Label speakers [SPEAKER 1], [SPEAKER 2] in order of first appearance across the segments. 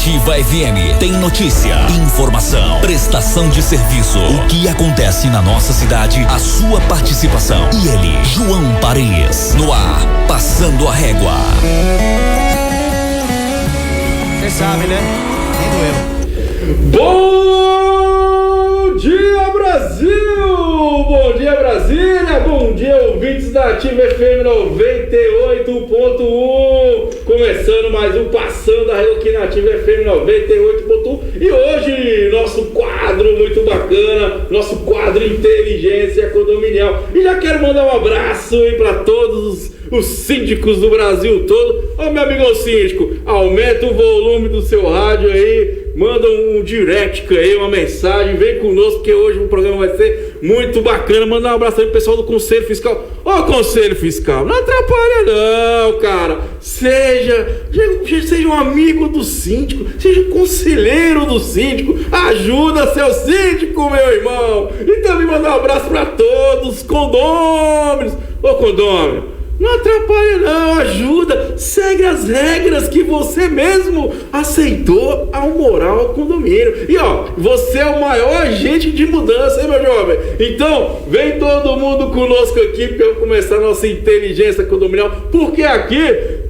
[SPEAKER 1] Ativa FM tem notícia, informação, prestação de serviço. O que acontece na nossa cidade, a sua participação. E ele, João Paris, no ar, passando a régua.
[SPEAKER 2] Você sabe, né? Nem doeu.
[SPEAKER 3] Bom dia, Brasil! Bom dia, Brasília! Bom dia, ouvintes da Ativa FM 98.1. Começando mais um Passando a Régua aqui na Ativa FM 98.1. E hoje, nosso quadro muito bacana, nosso quadro Inteligência Condominial. E já quero mandar um abraço aí para todos os síndicos do Brasil todo. Ô, meu amigo síndico, aumenta o volume do seu rádio aí, manda um direct aí, uma mensagem, vem conosco, porque hoje o programa vai ser muito bacana. Manda um abraço aí pro pessoal do Conselho Fiscal. Ô, Conselho Fiscal, não atrapalha não, cara. Seja um amigo do síndico, seja um conselheiro do síndico, ajuda seu síndico, meu irmão. E também manda um abraço pra todos os condôminos. Ô, condômino, não atrapalha não, ajuda, segue as regras que você mesmo aceitou ao morar ao condomínio. E ó, você é o maior agente de mudança, hein, meu jovem? Então, vem todo mundo conosco aqui para eu começar a nossa inteligência condominial, porque aqui,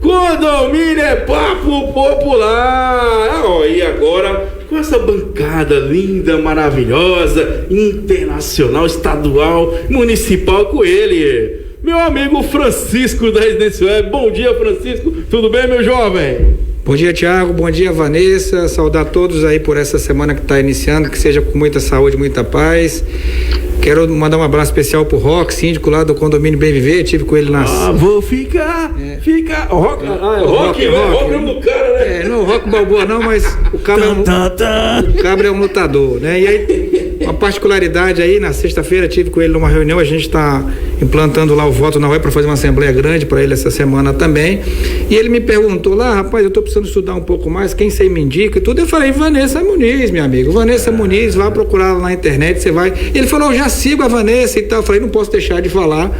[SPEAKER 3] condomínio é papo popular. Ó, e agora, com essa bancada linda, maravilhosa, internacional, estadual, municipal, com ele, meu amigo Francisco da Residência Web. Bom dia, Francisco. Tudo bem, meu jovem?
[SPEAKER 2] Bom dia, Thiago. Bom dia, Vanessa. Saudar todos aí por essa semana que está iniciando. Que seja com muita saúde, muita paz. Quero mandar um abraço especial pro Rock, síndico lá do condomínio Bem Viver. Tive com ele nas...
[SPEAKER 3] vou ficar. Rock, Rock é um do cara, né?
[SPEAKER 2] Não, Rock Balboa não, mas o cabra é um lutador, né? E aí, uma particularidade aí, na sexta-feira tive com ele numa reunião, a gente está implantando lá o voto na web para fazer uma assembleia grande para ele essa semana também. E ele me perguntou lá, rapaz, eu tô precisando estudar um pouco mais, quem você me indica e tudo. Eu falei, Vanessa Muniz, meu amigo. Vanessa Muniz, vai procurar lá na internet, você vai. Ele falou, eu já sigo a Vanessa e tal. Eu falei, não posso deixar de falar,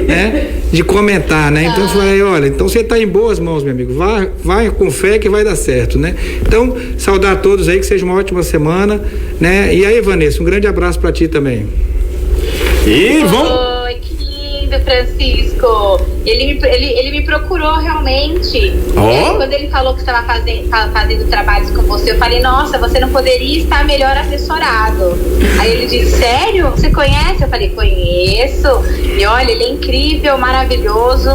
[SPEAKER 2] né? De comentar, né? Então eu falei, olha, então você tá em boas mãos, meu amigo. Vai com fé que vai dar certo, né? Então, saudar a todos aí, que seja uma ótima semana, né? E aí, Vanessa, um grande abraço para ti também.
[SPEAKER 3] E vamos...
[SPEAKER 4] Francisco, ele me procurou realmente. Quando ele falou que estava fazendo trabalhos com você, eu falei, nossa, você não poderia estar melhor assessorado. Aí ele disse, sério? Você conhece? Eu falei, conheço. E olha, ele é incrível, maravilhoso,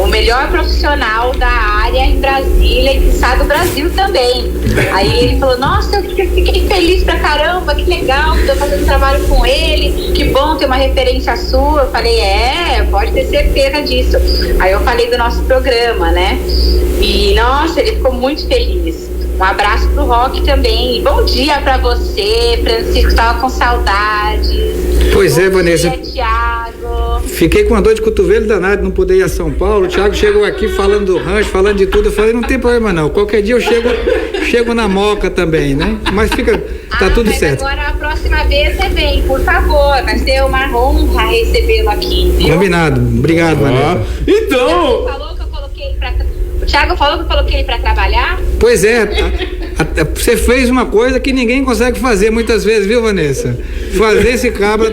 [SPEAKER 4] o melhor profissional da área em Brasília e do Brasil também. Aí ele falou, nossa, eu fiquei feliz pra caramba, que legal, estou fazendo trabalho com ele, que bom ter uma referência sua. Eu falei, pode ter certeza disso. Aí eu falei do nosso programa, né? E nossa, ele ficou muito feliz. Um abraço pro Rock também. E bom dia pra você, Francisco, tava com saudades.
[SPEAKER 2] Pois é, Vanessa.
[SPEAKER 4] Bom dia, Thiago.
[SPEAKER 2] Fiquei com uma dor de cotovelo danada, não poder ir a São Paulo. O Thiago chegou aqui falando do rancho, falando de tudo. Eu falei, não tem problema não. Qualquer dia eu chego na Moca também, né? Mas tá tudo certo.
[SPEAKER 4] Agora a próxima vez você vem, por favor. Vai ser uma honra recebê-lo aqui, viu?
[SPEAKER 2] Combinado. Obrigado, Vanessa.
[SPEAKER 3] Então...
[SPEAKER 4] O Thiago falou que eu coloquei ele pra trabalhar?
[SPEAKER 2] Pois é, você fez uma coisa que ninguém consegue fazer muitas vezes, viu, Vanessa? Fazer esse cabra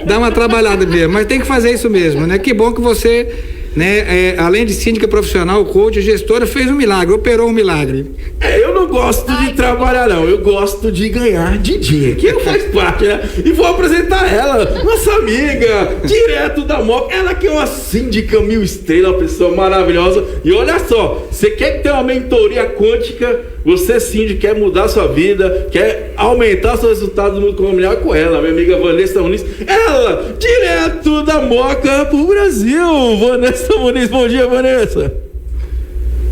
[SPEAKER 2] dá uma trabalhada mesmo, mas tem que fazer isso mesmo, né? Que bom que você, né, além de síndica profissional, coach, gestora, fez um milagre, operou um milagre.
[SPEAKER 3] Eu não gosto de trabalhar não, eu gosto de ganhar dinheiro, que não faz parte, né? E vou apresentar ela, nossa amiga, direto da Moca, ela que é uma síndica 1000 estrelas, uma pessoa maravilhosa. E olha só, você quer ter uma mentoria quântica, você síndico quer mudar sua vida, quer aumentar seus resultados no mundo condominial, com ela, minha amiga Vanessa Muniz, ela, direto da Moca pro Brasil. Vanessa Muniz, bom dia, Vanessa.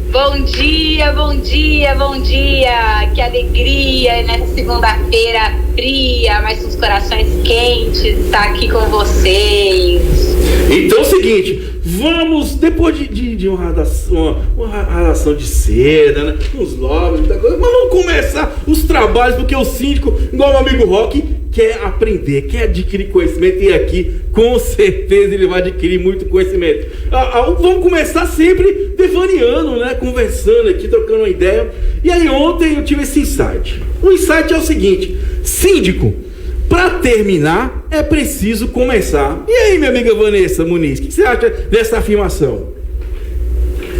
[SPEAKER 4] Bom dia, bom dia, bom dia. Que alegria nessa segunda-feira fria, mas com os corações quentes, estar aqui com vocês.
[SPEAKER 3] Então é o seguinte, vamos, depois de uma radação de seda, né, uns logos, muita coisa, mas vamos começar os trabalhos, porque o síndico, igual meu amigo Rock, quer aprender, quer adquirir conhecimento, e aqui com certeza ele vai adquirir muito conhecimento. Vamos começar sempre devaneando, né? Conversando aqui, trocando uma ideia. E aí ontem eu tive esse insight. O insight é o seguinte: síndico, para terminar é preciso começar. E aí, minha amiga Vanessa Muniz, o que você acha dessa afirmação?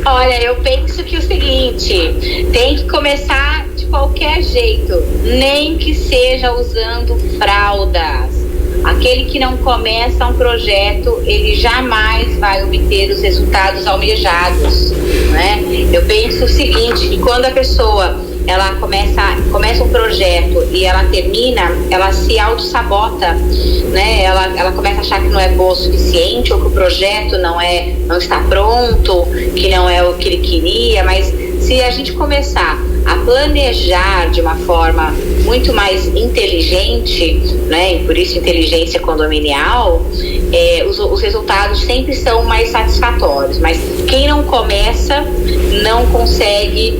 [SPEAKER 4] Olha, eu penso que é o seguinte, tem que começar de qualquer jeito, nem que seja usando fraldas. Aquele que não começa um projeto, ele jamais vai obter os resultados almejados, né? Eu penso o seguinte, que quando a pessoa ela começa um projeto e ela termina, ela se auto-sabota, né? Ela começa a achar que não é boa o suficiente, ou que o projeto não está pronto, que não é o que ele queria. Mas se a gente começar a planejar de uma forma muito mais inteligente, né? E por isso inteligência condominial, os resultados sempre são mais satisfatórios. Mas quem não começa não consegue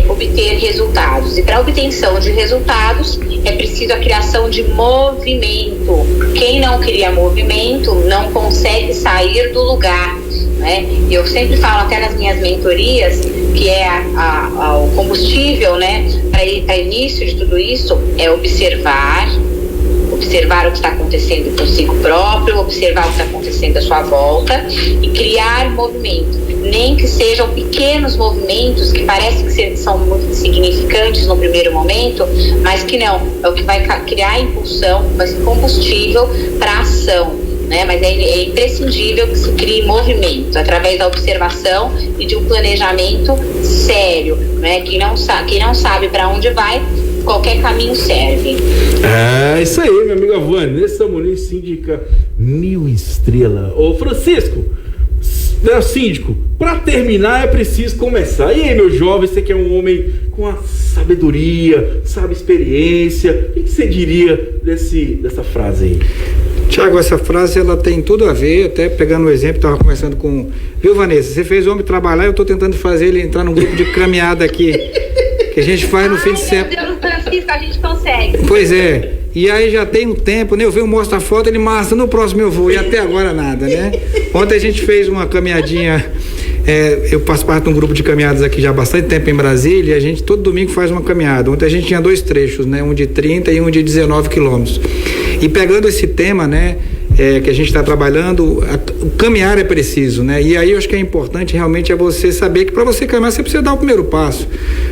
[SPEAKER 4] obter resultados. E para a obtenção de resultados é preciso a criação de movimento. Quem não cria movimento não consegue sair do lugar, né? Eu sempre falo até nas minhas mentorias que o combustível, né, para início de tudo isso é observar o que está acontecendo consigo próprio, observar o que está acontecendo à sua volta e criar movimento. Nem que sejam pequenos movimentos que parecem que são muito insignificantes no primeiro momento, mas que não, é o que vai criar impulsão, vai ser combustível para a ação, né? Mas é imprescindível que se crie movimento através da observação e de um planejamento sério, né? Quem não sabe para onde vai, qualquer caminho serve.
[SPEAKER 3] É isso aí, minha amiga Vanessa Muniz, síndica 1000 estrelas. Ô Francisco, síndico, para terminar é preciso começar. E aí, meu jovem, você que é um homem com a sabedoria, sabe, experiência, o que você diria dessa frase aí?
[SPEAKER 2] Tiago, essa frase ela tem tudo a ver, até pegando o exemplo, estava conversando com... Viu, Vanessa, você fez o homem trabalhar, eu estou tentando fazer ele entrar num grupo de caminhada aqui, que a gente faz no fim de semana.
[SPEAKER 4] Meu Deus, Francisco, a gente consegue.
[SPEAKER 2] Pois é, e aí já tem um tempo, né? Eu venho, mostro a foto, ele mostra no próximo eu vou, e até agora nada, né? Ontem a gente fez uma caminhadinha, eu faço parte de um grupo de caminhadas aqui já há bastante tempo em Brasília, e a gente todo domingo faz uma caminhada. Ontem a gente tinha 2 trechos, né? Um de 30 e um de 19 quilômetros. E pegando esse tema, né, que a gente está trabalhando, o caminhar é preciso, né? E aí eu acho que é importante realmente você saber que para você caminhar você precisa dar o primeiro passo.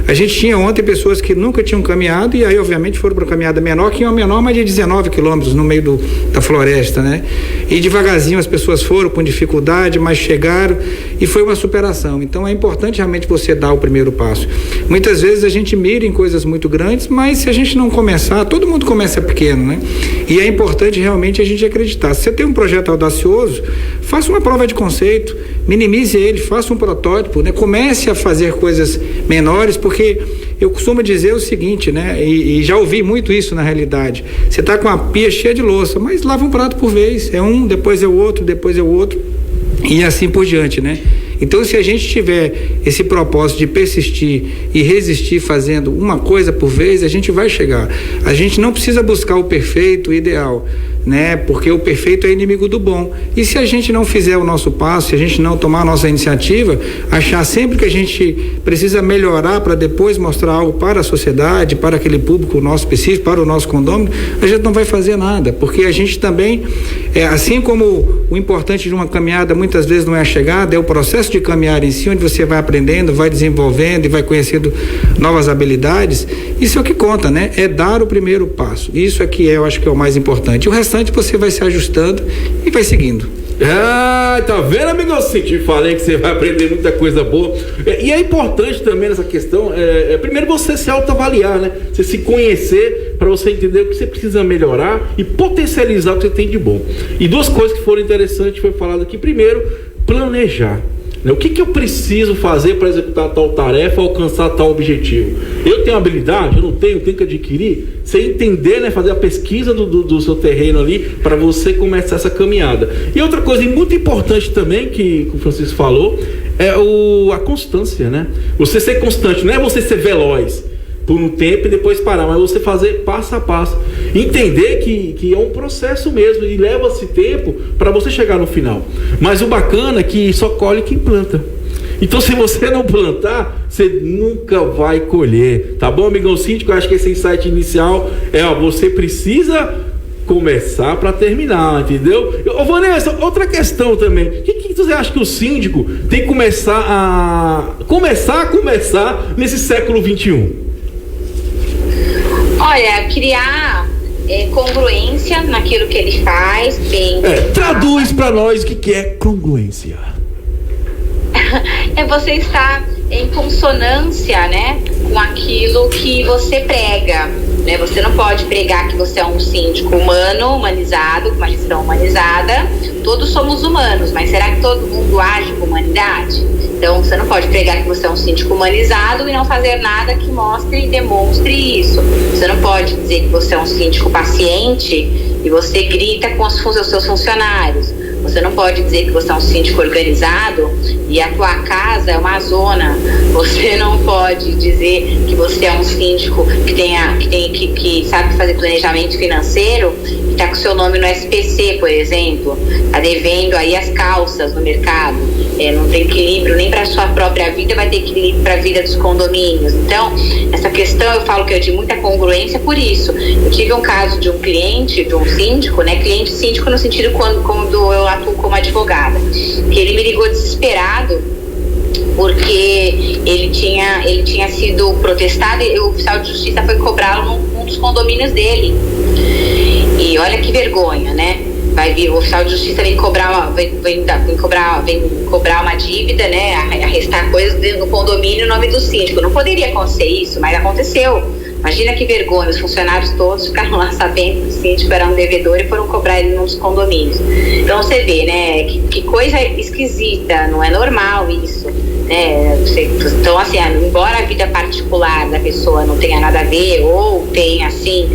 [SPEAKER 2] A gente tinha ontem pessoas que nunca tinham caminhado e aí obviamente foram para uma caminhada menor, que é uma menor, mas de 19 quilômetros no meio da floresta, né? E devagarzinho as pessoas foram com dificuldade, mas chegaram e foi uma superação. Então é importante realmente você dar o primeiro passo. Muitas vezes a gente mira em coisas muito grandes, mas se a gente não começar, todo mundo começa pequeno, né? E é importante realmente a gente acreditar. Se você tem um projeto audacioso, faça uma prova de conceito, minimize ele, faça um protótipo, né? Comece a fazer coisas menores, porque eu costumo dizer o seguinte, né? E já ouvi muito isso na realidade. Você está com a pia cheia de louça, mas lava um prato por vez. É um, depois é o outro, depois é o outro. E assim por diante, né? Então, se a gente tiver esse propósito de persistir e resistir fazendo uma coisa por vez, a gente vai chegar. A gente não precisa buscar o perfeito, o ideal, né? Porque o perfeito é inimigo do bom. E se a gente não fizer o nosso passo, se a gente não tomar a nossa iniciativa, achar sempre que a gente precisa melhorar para depois mostrar algo para a sociedade, para aquele público nosso específico, para o nosso condômino, a gente não vai fazer nada. Porque a gente também, assim como o importante de uma caminhada muitas vezes não é a chegada, é o processo de caminhar em si, onde você vai aprendendo, vai desenvolvendo e vai conhecendo novas habilidades. Isso é o que conta, né? É dar o primeiro passo. Isso aqui eu acho que é o mais importante. O restante você vai se ajustando e vai seguindo.
[SPEAKER 3] Ah, tá vendo, amigo? Eu senti, falei que você vai aprender muita coisa boa. E é importante também nessa questão, primeiro você se autoavaliar, né? Você se conhecer para você entender o que você precisa melhorar e potencializar o que você tem de bom. E 2 coisas que foram interessantes foi falado aqui. Primeiro, planejar. O que eu preciso fazer para executar tal tarefa, alcançar tal objetivo? Eu tenho habilidade? Eu não tenho? Tenho que adquirir? Você entender, né? Fazer a pesquisa do seu terreno ali para você começar essa caminhada. E outra coisa muito importante também que o Francisco falou é a constância, né? Você ser constante, não é você ser veloz. por um tempo e depois parar, mas você fazer passo a passo, entender que é um processo mesmo e leva-se tempo para você chegar no final. Mas o bacana é que só colhe quem planta. Então, se você não plantar, você nunca vai colher, tá bom, amigão síndico? Eu acho que esse insight inicial você precisa começar para terminar, entendeu? Ô Vanessa, outra questão também, o que você acha que o síndico tem que começar nesse século 21?
[SPEAKER 4] Olha, criar congruência naquilo que ele faz, bem.
[SPEAKER 3] Traduz para nós o que é congruência.
[SPEAKER 4] É você estar em consonância, né, com aquilo que você prega, né? Você não pode pregar que você é um síndico humano, humanizado, com uma gestão humanizada. Todos somos humanos, mas será que todo mundo age com humanidade? Então você não pode pregar que você é um síndico humanizado e não fazer nada que mostre e demonstre isso. Você não pode dizer que você é um síndico paciente e você grita com os seus funcionários. Você não pode dizer que você é um síndico organizado e a tua casa é uma zona. Você não pode dizer que você é um síndico que sabe fazer planejamento financeiro e está com seu nome no SPC, por exemplo, está devendo aí as calças no mercado. Não tem equilíbrio nem para a sua própria vida, vai ter equilíbrio para a vida dos condomínios. Então, essa questão eu falo que é de muita congruência por isso. Eu tive um caso de um cliente, de um síndico, né? Cliente síndico no sentido quando eu atuo como advogada, que ele me ligou desesperado porque ele tinha sido protestado e o oficial de justiça foi cobrá-lo num dos condomínios dele. E olha que vergonha, né? Vai vir o oficial de justiça vem cobrar uma dívida, né? Arrestar coisas dentro do condomínio em nome do síndico. Não poderia acontecer isso, mas aconteceu. Imagina que vergonha, os funcionários todos ficaram lá sabendo que o síndico era um devedor e foram cobrar ele nos condomínios. Então você vê, né? Que coisa esquisita, não é normal isso. Então, assim, embora a vida particular da pessoa não tenha nada a ver ou tenha, assim,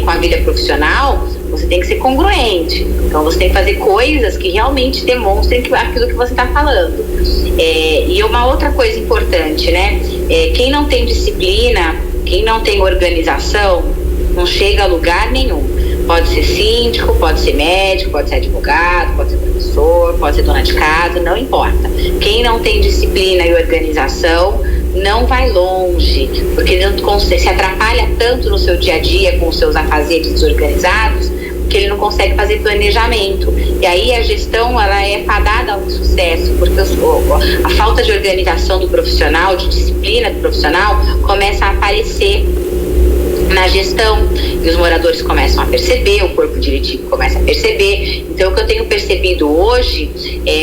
[SPEAKER 4] com a vida profissional, você tem que ser congruente. Então, você tem que fazer coisas que realmente demonstrem aquilo que você está falando. E uma outra coisa importante, né? Quem não tem disciplina, quem não tem organização, não chega a lugar nenhum. Pode ser síndico, pode ser médico, pode ser advogado, pode ser professor, pode ser dona de casa, não importa. Quem não tem disciplina e organização não vai longe, porque se atrapalha tanto no seu dia a dia com os seus afazeres desorganizados que ele não consegue fazer planejamento. E aí a gestão ela é fadada ao sucesso, porque a falta de organização do profissional, de disciplina do profissional, começa a aparecer na gestão, e os moradores começam a perceber, o corpo diretivo começa a perceber. Então o que eu tenho percebido hoje,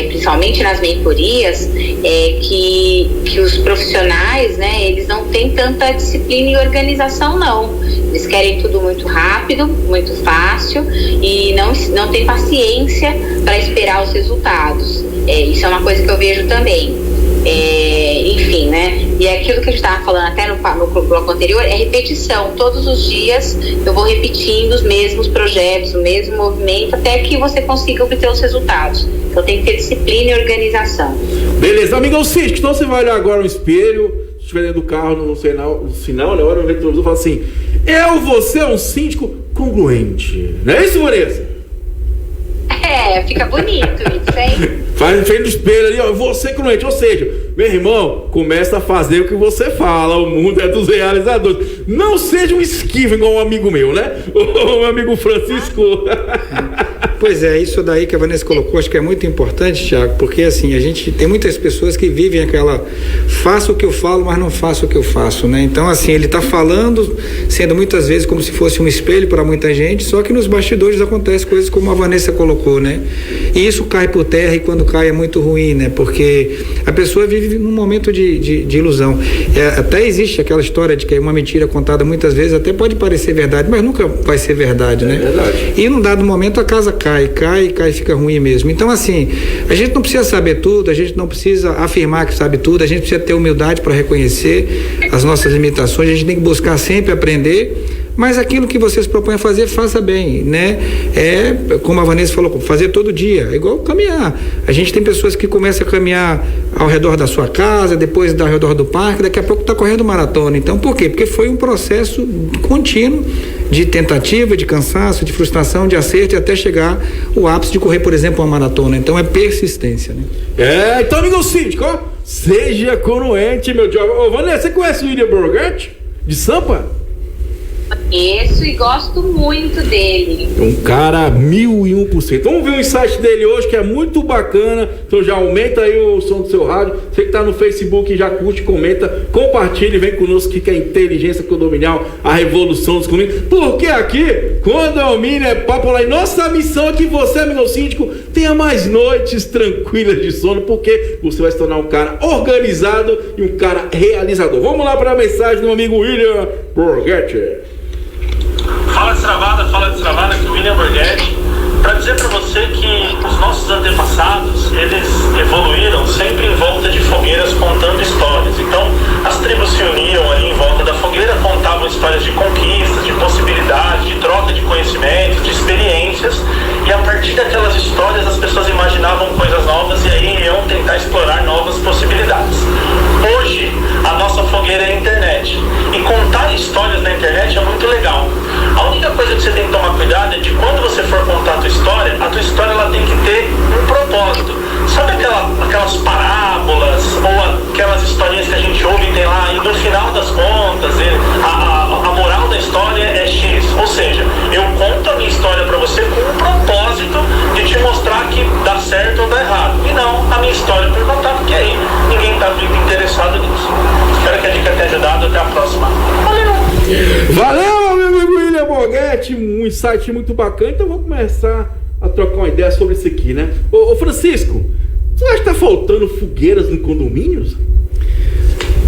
[SPEAKER 4] principalmente nas mentorias, é que os profissionais, né, eles não têm tanta disciplina e organização não. Eles querem tudo muito rápido, muito fácil e não tem paciência para esperar os resultados. Isso é uma coisa que eu vejo também. Enfim, né? E aquilo que a gente estava falando até no bloco anterior é repetição. Todos os dias eu vou repetindo os mesmos projetos, o mesmo movimento, até que você consiga obter os resultados. Então tem que ter disciplina e organização.
[SPEAKER 3] Beleza, amigão síndico, então você vai olhar agora no espelho, se estiver dentro do carro, no sinal, na hora do retrovisor, fala assim: você é um síndico congruente. Não é isso, Vanessa?
[SPEAKER 4] Fica bonito isso, hein?
[SPEAKER 3] Faz em frente do espelho ali, você congruente, ou seja, meu irmão, começa a fazer o que você fala, o mundo é dos realizadores. Não seja um esquivo igual um amigo meu, né? O meu amigo Francisco.
[SPEAKER 2] Pois é, isso daí que a Vanessa colocou, acho que é muito importante, Thiago, porque assim, a gente tem muitas pessoas que vivem aquela, faço o que eu falo, mas não faço o que eu faço, né? Então, assim, ele está falando, sendo muitas vezes como se fosse um espelho para muita gente, só que nos bastidores acontecem coisas como a Vanessa colocou, né? E isso cai por terra, e quando cai é muito ruim, né? Porque a pessoa vive num momento de ilusão. Até existe aquela história de que é uma mentira contada muitas vezes, até pode parecer verdade, mas nunca vai ser verdade, né? É verdade. E num dado momento a casa cai, fica ruim mesmo. Então, assim, a gente não precisa saber tudo, a gente não precisa afirmar que sabe tudo, a gente precisa ter humildade para reconhecer as nossas limitações, a gente tem que buscar sempre aprender, mas aquilo que você se propõe a fazer, faça bem, né? Como a Vanessa falou, fazer todo dia, é igual caminhar. A gente tem pessoas que começam a caminhar ao redor da sua casa, depois ao redor do parque, daqui a pouco está correndo maratona. Então, por quê? Porque foi um processo contínuo de tentativa, de cansaço, de frustração, de acerto e até chegar o ápice de correr, por exemplo, uma maratona. Então, é persistência, né?
[SPEAKER 3] Então, amigo síndico, ó, seja conuente, meu jovem. Ô, Vanessa, você conhece o William Borghetti, de Sampa?
[SPEAKER 4] Conheço e gosto muito dele.
[SPEAKER 3] Um cara 1001%. Vamos ver o insight dele hoje, que é muito bacana. Então já aumenta aí o som do seu rádio. Você que tá no Facebook, já curte, comenta, compartilha e vem conosco que é Inteligência Condominial, a revolução dos condomínios. Porque aqui, condomínio é papo lá. E nossa missão é que você, amigo síndico, tenha mais noites tranquilas de sono, porque você vai se tornar um cara organizado e um cara realizador. Vamos lá para a mensagem do amigo William Borghetti.
[SPEAKER 5] Fala destravada, aqui o William Borghetti, para dizer para você que os nossos antepassados, eles evoluíram sempre em volta de fogueiras contando histórias. Então, as tribos se uniam ali em volta da fogueira, contavam histórias de conquistas, de possibilidades, de troca de conhecimentos, de experiências, e a partir daquelas histórias as pessoas imaginavam coisas novas e aí iam tentar explorar novas possibilidades. Hoje, a nossa fogueira é a internet, e contar histórias na internet é muito legal. A única coisa que você tem que tomar cuidado é de quando você for contar a tua história ela tem que ter um propósito. Sabe aquelas parábolas ou aquelas historinhas que a gente ouve e tem lá, e no final das contas a moral da história é X? Ou seja, eu conto a minha história para você com um propósito de te mostrar que dá certo ou dá errado, e não a minha história por contar, porque aí ninguém está muito interessado nisso. Espero que a dica tenha ajudado. Até a próxima.
[SPEAKER 3] Valeu, meu amigo William Borghetti, um insight muito bacana. Então vamos começar a trocar uma ideia sobre isso aqui, né? Ô Francisco, você acha que tá faltando fogueiras no condomínios?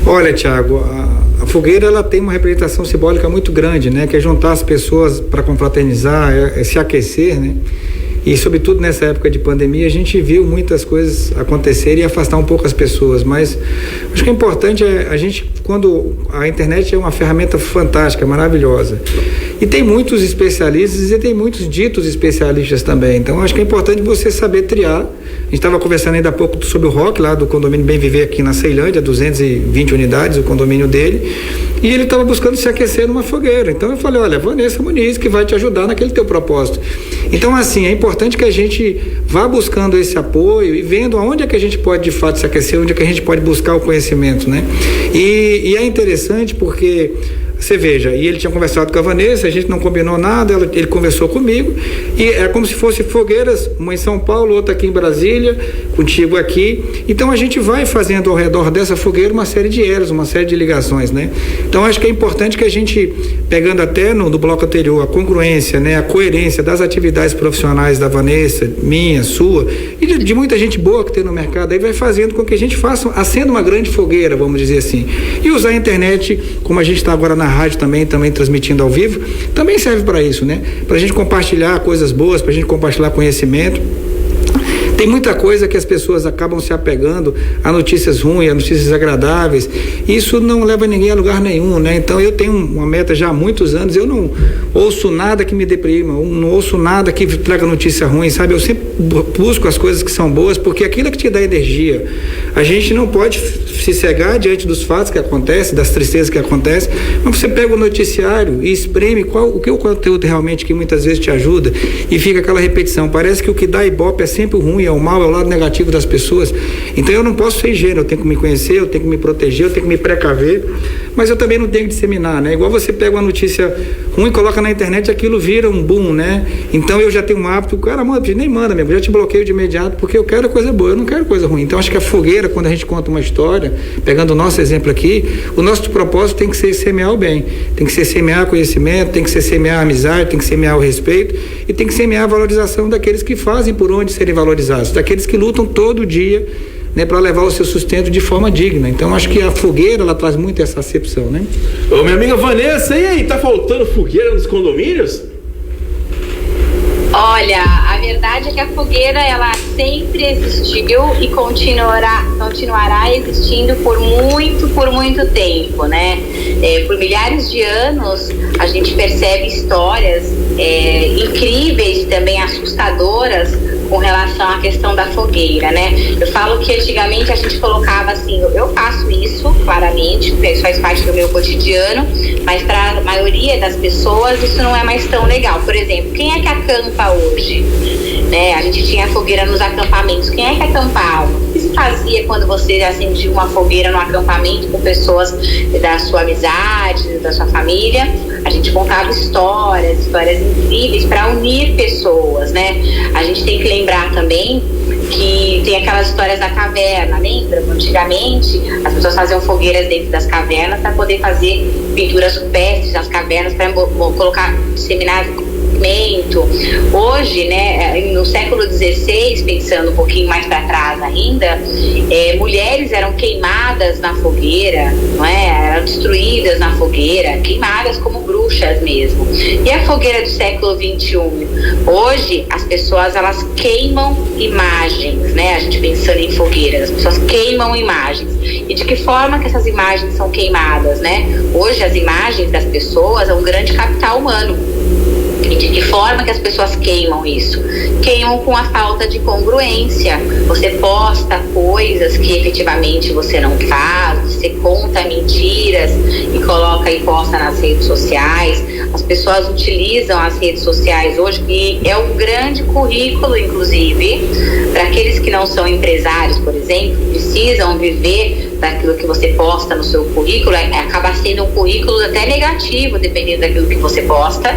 [SPEAKER 2] Olha, Thiago, a fogueira ela tem uma representação simbólica muito grande, né? Que é juntar as pessoas para confraternizar, se aquecer, né? E sobretudo nessa época de pandemia a gente viu muitas coisas acontecerem e afastar um pouco as pessoas, mas acho que é importante a gente, quando a internet é uma ferramenta fantástica, maravilhosa, e tem muitos especialistas e tem muitos ditos especialistas também, então acho que é importante você saber triar. A gente estava conversando ainda há pouco sobre o Rock lá do condomínio Bem Viver aqui na Ceilândia, 220 unidades, o condomínio dele, e ele estava buscando se aquecer numa fogueira. Então eu falei, olha, Vanessa Muniz, que vai te ajudar naquele teu propósito. Então assim, é importante que a gente vá buscando esse apoio e vendo aonde é que a gente pode de fato se aquecer, onde é que a gente pode buscar o conhecimento, né? E é interessante porque você veja, e ele tinha conversado com a Vanessa, a gente não combinou nada, ele conversou comigo, e é como se fosse fogueiras, uma em São Paulo, outra aqui em Brasília, contigo aqui. Então a gente vai fazendo ao redor dessa fogueira uma série de elos, uma série de ligações, né? Então acho que é importante que a gente, pegando até no bloco anterior, a congruência, né? A coerência das atividades profissionais da Vanessa, minha, sua, e de muita gente boa que tem no mercado, aí vai fazendo com que a gente faça, acenda uma grande fogueira, vamos dizer assim. E usar a internet, como a gente está agora na rádio também transmitindo ao vivo, também serve para isso, né? Para a gente compartilhar coisas boas, para a gente compartilhar conhecimento. Tem muita coisa que as pessoas acabam se apegando a notícias ruins, a notícias agradáveis. Isso não leva ninguém a lugar nenhum, né? Então eu tenho uma meta já há muitos anos, eu não ouço nada que me deprima, eu não ouço nada que traga notícia ruim, sabe? Eu sempre busco as coisas que são boas, porque aquilo é que te dá energia. A gente não pode se cegar diante dos fatos que acontecem, das tristezas que acontecem, mas você pega o noticiário e espreme o que é o conteúdo realmente que muitas vezes te ajuda, e fica aquela repetição. Parece que o que dá ibope é sempre o ruim, é o mal, é o lado negativo das pessoas. Então eu não posso ser ingênuo, eu tenho que me conhecer, eu tenho que me proteger, eu tenho que me precaver, mas eu também não tenho que disseminar, né? Igual você pega uma notícia ruim, coloca na internet, aquilo vira um boom, né? Então eu já tenho um hábito, o cara nem manda mesmo, já te bloqueio de imediato, porque eu quero coisa boa, eu não quero coisa ruim. Então acho que a fogueira, quando a gente conta uma história, pegando o nosso exemplo aqui, o nosso propósito tem que ser semear o bem, tem que ser semear conhecimento, tem que ser semear a amizade, tem que semear o respeito e tem que semear a valorização daqueles que fazem por onde serem valorizados, daqueles que lutam todo dia, né, para levar o seu sustento de forma digna. Então acho que a fogueira ela traz muito essa acepção, né?
[SPEAKER 3] Ô, minha amiga Vanessa, e aí, tá faltando fogueira nos condomínios?
[SPEAKER 4] Olha, a verdade é que a fogueira, ela sempre existiu e continuará existindo por muito tempo, né? Por milhares de anos, a gente percebe histórias incríveis e também assustadoras com relação à questão da fogueira, né? Eu falo que antigamente a gente colocava assim, eu faço isso claramente, isso faz parte do meu cotidiano, mas para a maioria das pessoas isso não é mais tão legal. Por exemplo, quem é que acampa hoje? Né? A gente tinha fogueira nos acampamentos. Quem é que acampava? O que se fazia quando você acendia uma fogueira no acampamento com pessoas da sua amizade, da sua família? A gente contava histórias incríveis para unir pessoas, né? A gente tem que lembrar também que tem aquelas histórias da caverna, lembra? Antigamente as pessoas faziam fogueiras dentro das cavernas para poder fazer pinturas rupestres nas cavernas para colocar, disseminar conhecimento. Hoje, né, no século XVI, pensando um pouquinho mais para trás ainda, mulheres eram queimadas na fogueira, não é? Eram destruídas na fogueira, queimadas como bruxas mesmo. E a fogueira do século XXI? Hoje, as pessoas, elas queimam imagens, né? A gente pensando em fogueiras, as pessoas queimam imagens. E de que forma que essas imagens são queimadas, né? Hoje, as imagens das pessoas é um grande capital humano. E de que forma que as pessoas queimam isso? Queimam com a falta de congruência. Você posta coisas que efetivamente você não faz, você conta mentiras e coloca e posta nas redes sociais. As pessoas utilizam as redes sociais hoje, que é um grande currículo, inclusive, para aqueles que não são empresários, por exemplo, precisam viver daquilo que você posta no seu currículo, acaba sendo um currículo até negativo, dependendo daquilo que você posta.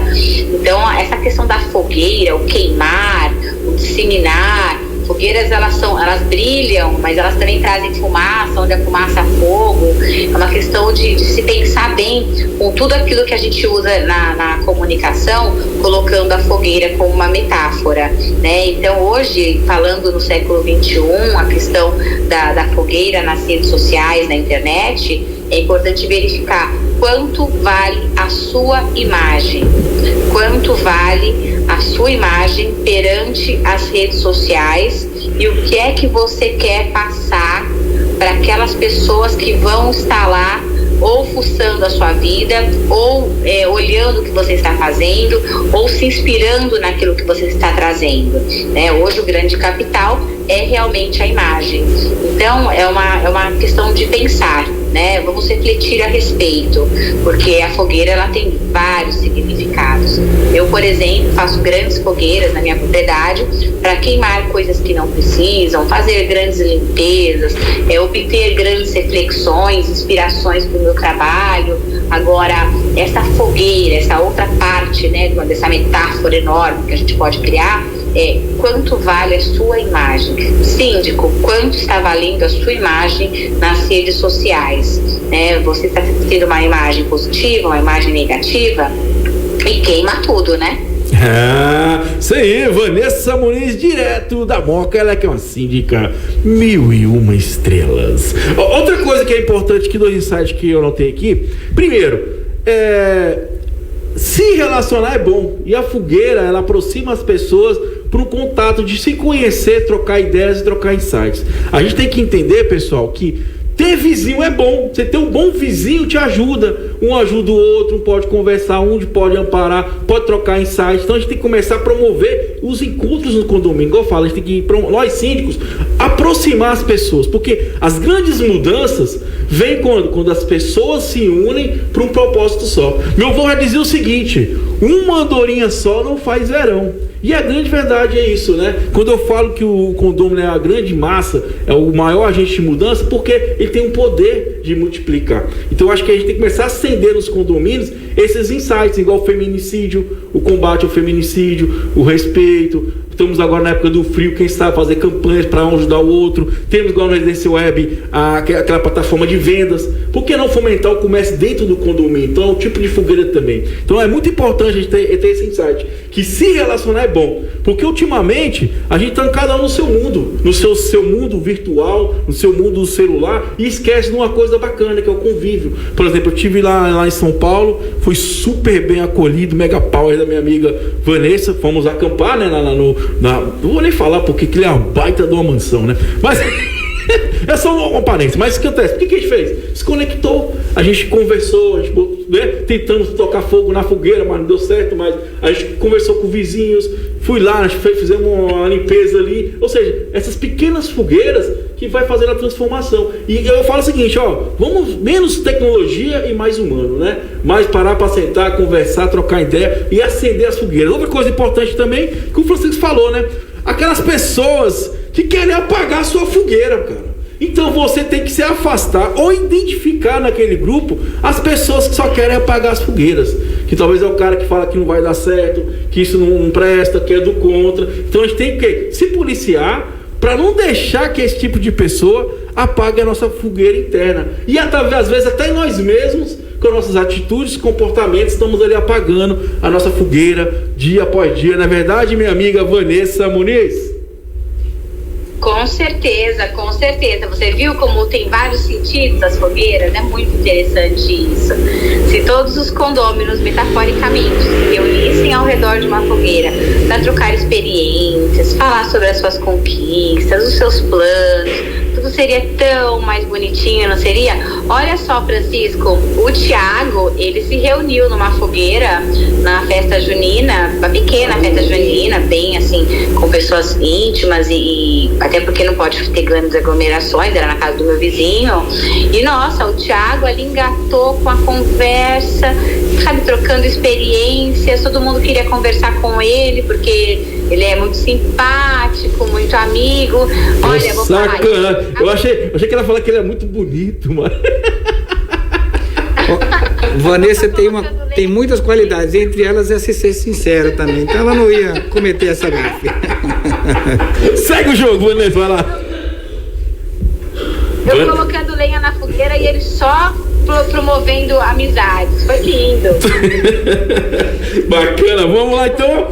[SPEAKER 4] Então, essa questão da fogueira, o queimar, o disseminar, fogueiras elas brilham, mas elas também trazem fumaça, onde a fumaça é fogo. É uma questão de se pensar bem com tudo aquilo que a gente usa na comunicação, colocando a fogueira como uma metáfora, né? Então hoje, falando no século XXI, a questão da fogueira nas redes sociais, na internet, é importante verificar quanto vale a sua imagem, quanto vale a sua imagem perante as redes sociais e o que é que você quer passar para aquelas pessoas que vão estar lá ou fuçando a sua vida, ou olhando o que você está fazendo, ou se inspirando naquilo que você está trazendo, né? Hoje o grande capital é realmente a imagem. Então é uma questão de pensar, né? Vamos refletir a respeito, porque a fogueira ela tem vários significados. Eu, por exemplo, faço grandes fogueiras na minha propriedade para queimar coisas que não precisam, fazer grandes limpezas, obter grandes reflexões, inspirações para o meu trabalho. Agora, essa fogueira, essa outra parte, né, dessa metáfora enorme que a gente pode criar, quanto vale a sua imagem? Síndico, quanto está valendo a sua imagem nas redes sociais? Você está tendo uma imagem positiva, uma imagem negativa? E queima tudo, né?
[SPEAKER 6] Isso aí, Vanessa Muniz, direto da Moca, ela que é uma síndica 1001 estrelas. Outra coisa que é importante, que dois insights que eu notei aqui. Primeiro, se relacionar é bom, e a fogueira, ela aproxima as pessoas para um contato de se conhecer, trocar ideias e trocar insights. A gente tem que entender, pessoal, que ter vizinho é bom. Você ter um bom vizinho te ajuda. Um ajuda o outro, um pode conversar, um pode amparar, pode trocar insights. Então a gente tem que começar a promover os encontros no condomínio. Igual eu falo, a gente tem que, nós síndicos, aproximar as pessoas. Porque as grandes mudanças vêm quando as pessoas se unem para um propósito só. Meu avô já dizia o seguinte: uma andorinha só não faz verão. E a grande verdade é isso, né? Quando eu falo que o condomínio é a grande massa, é o maior agente de mudança, porque ele tem um poder de multiplicar. Então eu acho que a gente tem que começar a acender nos condomínios esses insights, igual o feminicídio, o combate ao feminicídio, o respeito, Estamos agora na época do frio, quem sabe fazer campanhas para um ajudar o outro. Temos agora no Residência Web aquela plataforma de vendas. Por que não fomentar o comércio dentro do condomínio? Então é um tipo de fogueira também. Então é muito importante a gente ter esse insight, que se relacionar é bom, porque ultimamente a gente está cada um no seu mundo, no seu mundo virtual, no seu mundo do celular, e esquece de uma coisa bacana, que é o convívio. Por exemplo, eu estive lá em São Paulo, fui super bem acolhido, mega power da minha amiga Vanessa, fomos acampar, né, não vou nem falar porque ele é uma baita de uma mansão, né, mas é só uma parênteses. Mas o que acontece? O que a gente fez? Se conectou, a gente conversou, a gente, né, tentamos tocar fogo na fogueira, mas não deu certo. Mas a gente conversou com vizinhos, fui lá, fizemos uma limpeza ali. Ou seja, essas pequenas fogueiras que vai fazer a transformação. E eu falo o seguinte, vamos menos tecnologia e mais humano, né? Mais parar para sentar, conversar, trocar ideia e acender as fogueiras. Outra coisa importante também, que o Francisco falou, né? Aquelas pessoas que querem apagar a sua fogueira, cara. Então você tem que se afastar ou identificar naquele grupo as pessoas que só querem apagar as fogueiras. Que talvez é o cara que fala que não vai dar certo, que isso não presta, que é do contra. Então a gente tem que se policiar para não deixar que esse tipo de pessoa apague a nossa fogueira interna. E às vezes até nós mesmos, com nossas atitudes, comportamentos, estamos ali apagando a nossa fogueira dia após dia. Não é verdade, minha amiga Vanessa Muniz?
[SPEAKER 4] Com certeza, com certeza. Você viu como tem vários sentidos as fogueiras? É muito interessante isso. Se todos os condôminos, metaforicamente, se reunissem ao redor de uma fogueira para trocar experiências, falar sobre as suas conquistas, os seus planos, tudo seria tão mais bonitinho, não seria? Olha só, Francisco, o Thiago, ele se reuniu numa fogueira na festa junina, uma pequena festa junina, bem assim, com pessoas íntimas e até porque não pode ter grandes aglomerações, era na casa do meu vizinho. E nossa, o Thiago ali engatou com a conversa, sabe, trocando experiências, todo mundo queria conversar com ele, porque ele é muito simpático, muito amigo. Olha, vou falar.
[SPEAKER 6] Eu achei que ela falou que ele é muito bonito, mano.
[SPEAKER 2] Vanessa tem muitas qualidades, entre elas é ser sincera também. Então ela não ia cometer essa gafe.
[SPEAKER 6] Segue o jogo, Vanessa, vai lá.
[SPEAKER 4] Eu colocando lenha na fogueira e ele só promovendo amizades. Foi lindo.
[SPEAKER 6] Bacana, vamos lá então.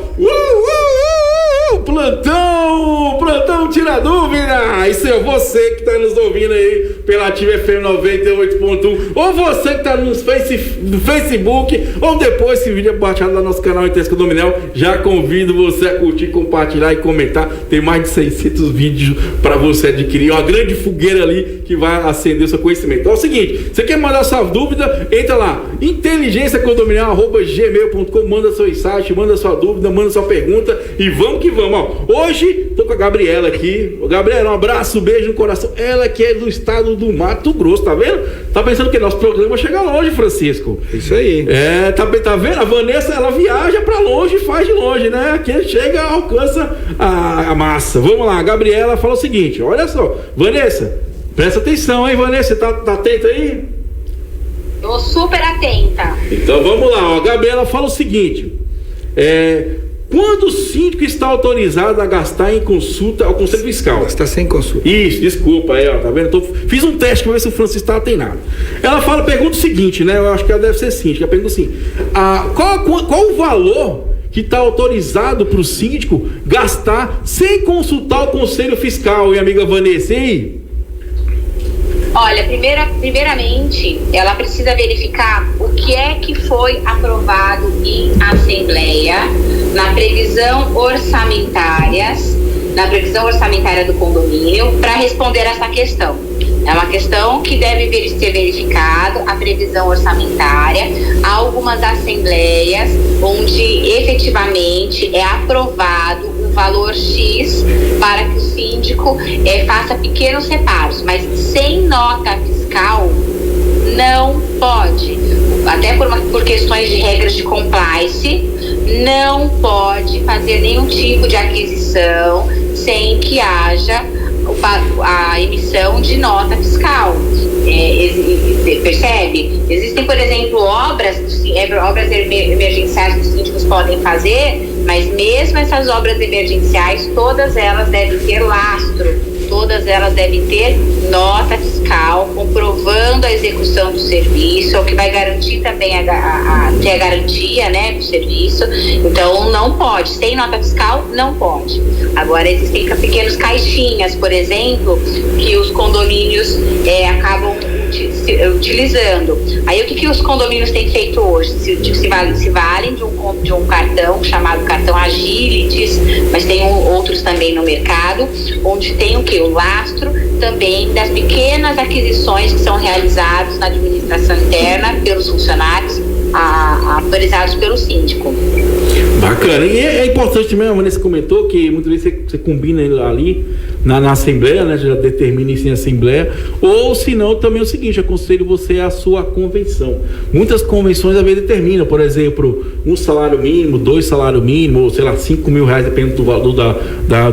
[SPEAKER 6] Plantão tira dúvida. Isso é você que está nos ouvindo aí pela Ativa FM 98.1, ou você que está no Facebook, ou depois esse vídeo é baixado no nosso canal Intenso Condominial. Já convido você a curtir, compartilhar e comentar. Tem mais de 600 vídeos para você adquirir uma grande fogueira ali que vai acender o seu conhecimento. Então é o seguinte, você quer mandar sua dúvida? Entra lá, inteligenciacondominial@gmail.com, manda seu insight, manda sua dúvida, manda sua pergunta e vamos que vamos. Hoje tô com a Gabriela aqui. Gabriela, um abraço, beijo no coração. Ela que é do estado do Mato Grosso, tá vendo? Tá pensando que nosso programa chega longe, Francisco?
[SPEAKER 2] Isso aí.
[SPEAKER 6] Tá vendo? A Vanessa, ela viaja pra longe e faz de longe, né? Aqui chega, alcança a massa. Vamos lá, a Gabriela fala o seguinte, olha só. Vanessa, presta atenção, hein, Vanessa? Você tá atenta aí?
[SPEAKER 4] Tô super atenta.
[SPEAKER 6] Então vamos lá, ó. A Gabriela fala o seguinte, quando o síndico está autorizado a gastar em consulta ao Conselho Fiscal?
[SPEAKER 2] Está sem consulta.
[SPEAKER 6] Isso, desculpa aí, ó, tá vendo? Fiz um teste para ver se o Francisco está atenado. Ela pergunta o seguinte, né? Eu acho que ela deve ser síndica. Ela pergunta assim: qual o valor que está autorizado para o síndico gastar sem consultar o Conselho Fiscal, hein, amiga Vanessa? E aí?
[SPEAKER 4] Olha, primeiramente, ela precisa verificar o que é que foi aprovado em assembleia, na previsão orçamentária do condomínio, para responder essa questão. É uma questão que deve ser verificado, a previsão orçamentária. Há algumas assembleias onde efetivamente é aprovado um valor X para que o síndico faça pequenos reparos, mas sem nota fiscal não pode, até por questões de regras de compliance, não pode fazer nenhum tipo de aquisição sem que haja a emissão de nota fiscal. Percebe? Existem, por exemplo, obras emergenciais que os síndicos podem fazer, Mas mesmo essas obras emergenciais, todas elas devem ter lastro. Todas elas devem ter nota fiscal comprovando a execução do serviço, o que vai garantir também ter a garantia, né, do serviço. Então não pode, sem nota fiscal não pode. Agora existem pequenos caixinhas, por exemplo, que os condomínios acabam utilizando. Aí o que os condomínios têm feito hoje? Se valem de um cartão chamado cartão Agilities, mas tem outros também no mercado, onde tem o que? O lastro também das pequenas aquisições que são realizadas na administração interna pelos funcionários, autorizados pelo síndico.
[SPEAKER 6] Bacana. E é importante também, a Vanessa comentou que muitas vezes você combina ali na Assembleia, né? Já determina isso em Assembleia, ou se não, também é o seguinte, aconselho você a sua convenção. Muitas convenções às vezes determinam, por exemplo, um salário mínimo, 2 salários mínimos, ou sei lá, R$5.000, dependendo do valor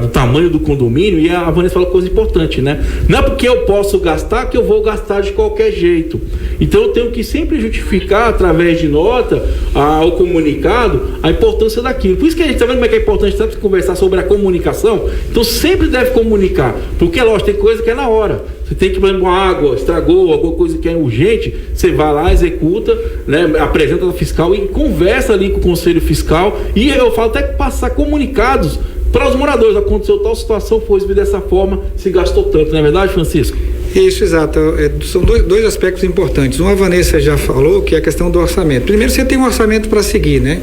[SPEAKER 6] do tamanho do condomínio. E a Vanessa fala coisa importante, né? Não é porque eu posso gastar que eu vou gastar de qualquer jeito. Então eu tenho que sempre justificar através de nota ao comunicado a importância daquilo. Por isso que a gente está vendo como é que é importante sempre conversar sobre a comunicação. Então sempre deve comunicar, porque lógico, tem coisa que é na hora. Você tem que, por exemplo, água estragou, alguma coisa que é urgente, você vai lá, executa, né, apresenta ao fiscal e conversa ali com o conselho fiscal. E eu falo até que passar comunicados para os moradores. Aconteceu tal situação, foi dessa forma, se gastou tanto, não é verdade, Francisco?
[SPEAKER 2] Isso, exato. São dois aspectos importantes. A Vanessa já falou, que é a questão do orçamento. Primeiro, você tem um orçamento para seguir, né?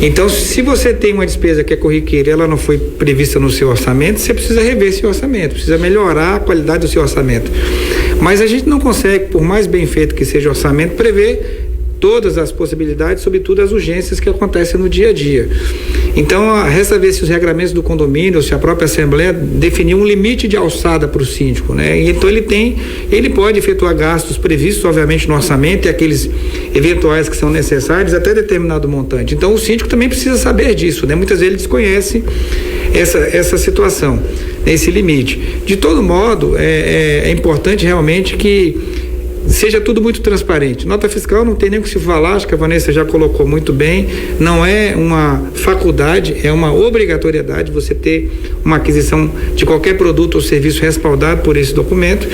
[SPEAKER 2] Então, se você tem uma despesa que é corriqueira e ela não foi prevista no seu orçamento, você precisa rever esse orçamento, precisa melhorar a qualidade do seu orçamento. Mas a gente não consegue, por mais bem feito que seja o orçamento, prever todas as possibilidades, sobretudo as urgências que acontecem no dia a dia. Então, resta ver se os regramentos do condomínio, se a própria Assembleia definiu um limite de alçada para o síndico, né? E então ele pode efetuar gastos previstos, obviamente, no orçamento e aqueles eventuais que são necessários até determinado montante. Então, o síndico também precisa saber disso, né? Muitas vezes ele desconhece essa situação, esse limite. De todo modo, é importante realmente que seja tudo muito transparente. Nota fiscal não tem nem o que se falar, acho que a Vanessa já colocou muito bem, não é uma faculdade, é uma obrigatoriedade você ter uma aquisição de qualquer produto ou serviço respaldado por esse documento.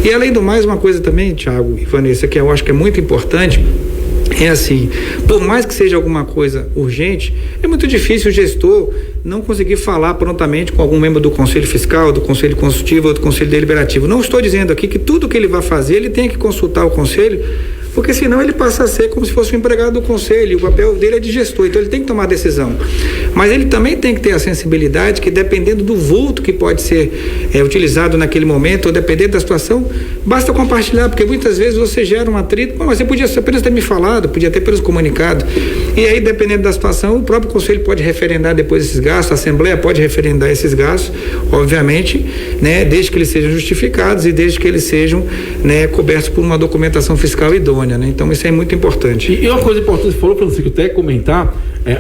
[SPEAKER 2] E além do mais, uma coisa também, Thiago e Vanessa, que eu acho que é muito importante, é assim, por mais que seja alguma coisa urgente, é muito difícil o gestor não conseguir falar prontamente com algum membro do Conselho Fiscal, do Conselho Consultivo ou do Conselho Deliberativo. Não estou dizendo aqui que tudo que ele vai fazer, ele tem que consultar o Conselho, porque senão ele passa a ser como se fosse um empregado do Conselho, o papel dele é de gestor, então ele tem que tomar decisão. Mas ele também tem que ter a sensibilidade que, dependendo do vulto que pode ser utilizado naquele momento, ou dependendo da situação, basta compartilhar, porque muitas vezes você gera um atrito, mas você podia apenas ter me falado, podia ter pelos comunicados, e aí, dependendo da situação, o próprio Conselho pode referendar depois esses gastos, a Assembleia pode referendar esses gastos, obviamente, né, desde que eles sejam justificados e desde que eles sejam, né, cobertos por uma documentação fiscal idônea, né? Então isso é muito importante.
[SPEAKER 6] E uma coisa importante, você falou, Francisco, até comentar,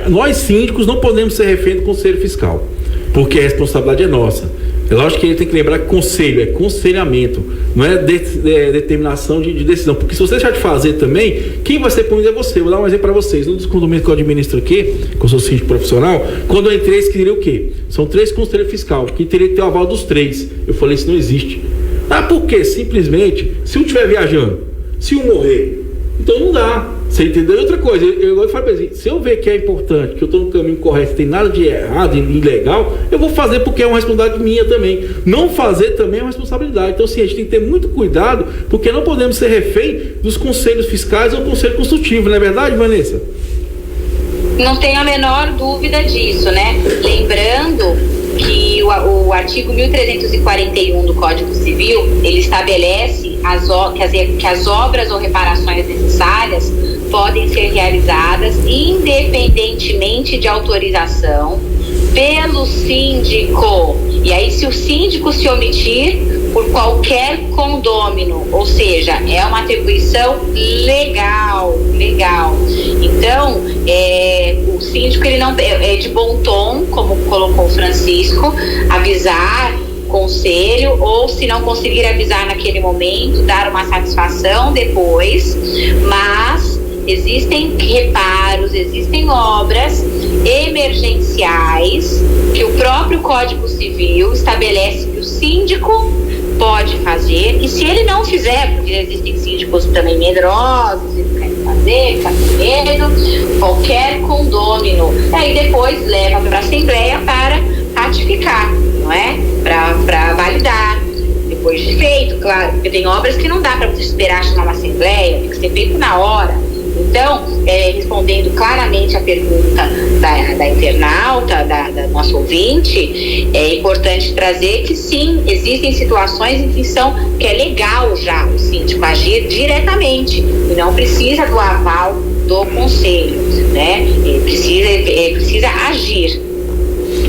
[SPEAKER 6] nós síndicos não podemos ser refém do Conselho Fiscal, porque a responsabilidade é nossa. É lógico que ele tem que lembrar que conselho é conselhamento, não é determinação de decisão, porque se você deixar de fazer também, quem vai ser punido é você. Vou dar um exemplo para vocês. Um dos condomínios que eu administro aqui, que eu sou síndico profissional, quando eu entrei, eles queriam o quê? São 3 conselheiros fiscal, que teria que ter o aval dos 3. Eu falei, isso não existe. Ah, por quê? Simplesmente, se um estiver viajando, se um morrer, então não dá. Você entendeu? E outra coisa, eu falo pra ele, se eu ver que é importante, que eu estou no caminho correto, tem nada de errado, de ilegal, eu vou fazer porque é uma responsabilidade minha também. Não fazer também é uma responsabilidade. Então, assim, a gente tem que ter muito cuidado, porque não podemos ser refém dos conselhos fiscais ou conselho consultivo, não é verdade, Vanessa?
[SPEAKER 4] Não tenho a menor dúvida disso, né? Lembrando que o artigo 1341 do Código Civil, ele estabelece que as obras ou reparações necessárias podem ser realizadas independentemente de autorização pelo síndico. E aí, se o síndico se omitir por qualquer condômino, ou seja, é uma atribuição legal. Então, o síndico, ele não é de bom tom, como colocou o Francisco, avisar conselho, ou se não conseguir avisar naquele momento, dar uma satisfação depois, mas existem reparos, existem obras emergenciais que o próprio Código Civil estabelece que o síndico pode fazer, e se ele não fizer, porque existem síndicos também medrosos e não querem fazer, fica com medo, qualquer condômino, aí depois leva para a Assembleia para ratificar, não é? Para validar. Depois de feito, claro, porque tem obras que não dá para você esperar chamar uma Assembleia, tem que ser feito na hora. Então, respondendo claramente a pergunta da internauta, da nossa ouvinte, é importante trazer que sim, existem situações em que é legal já o síndico agir diretamente e não precisa do aval do conselho, né? Precisa agir.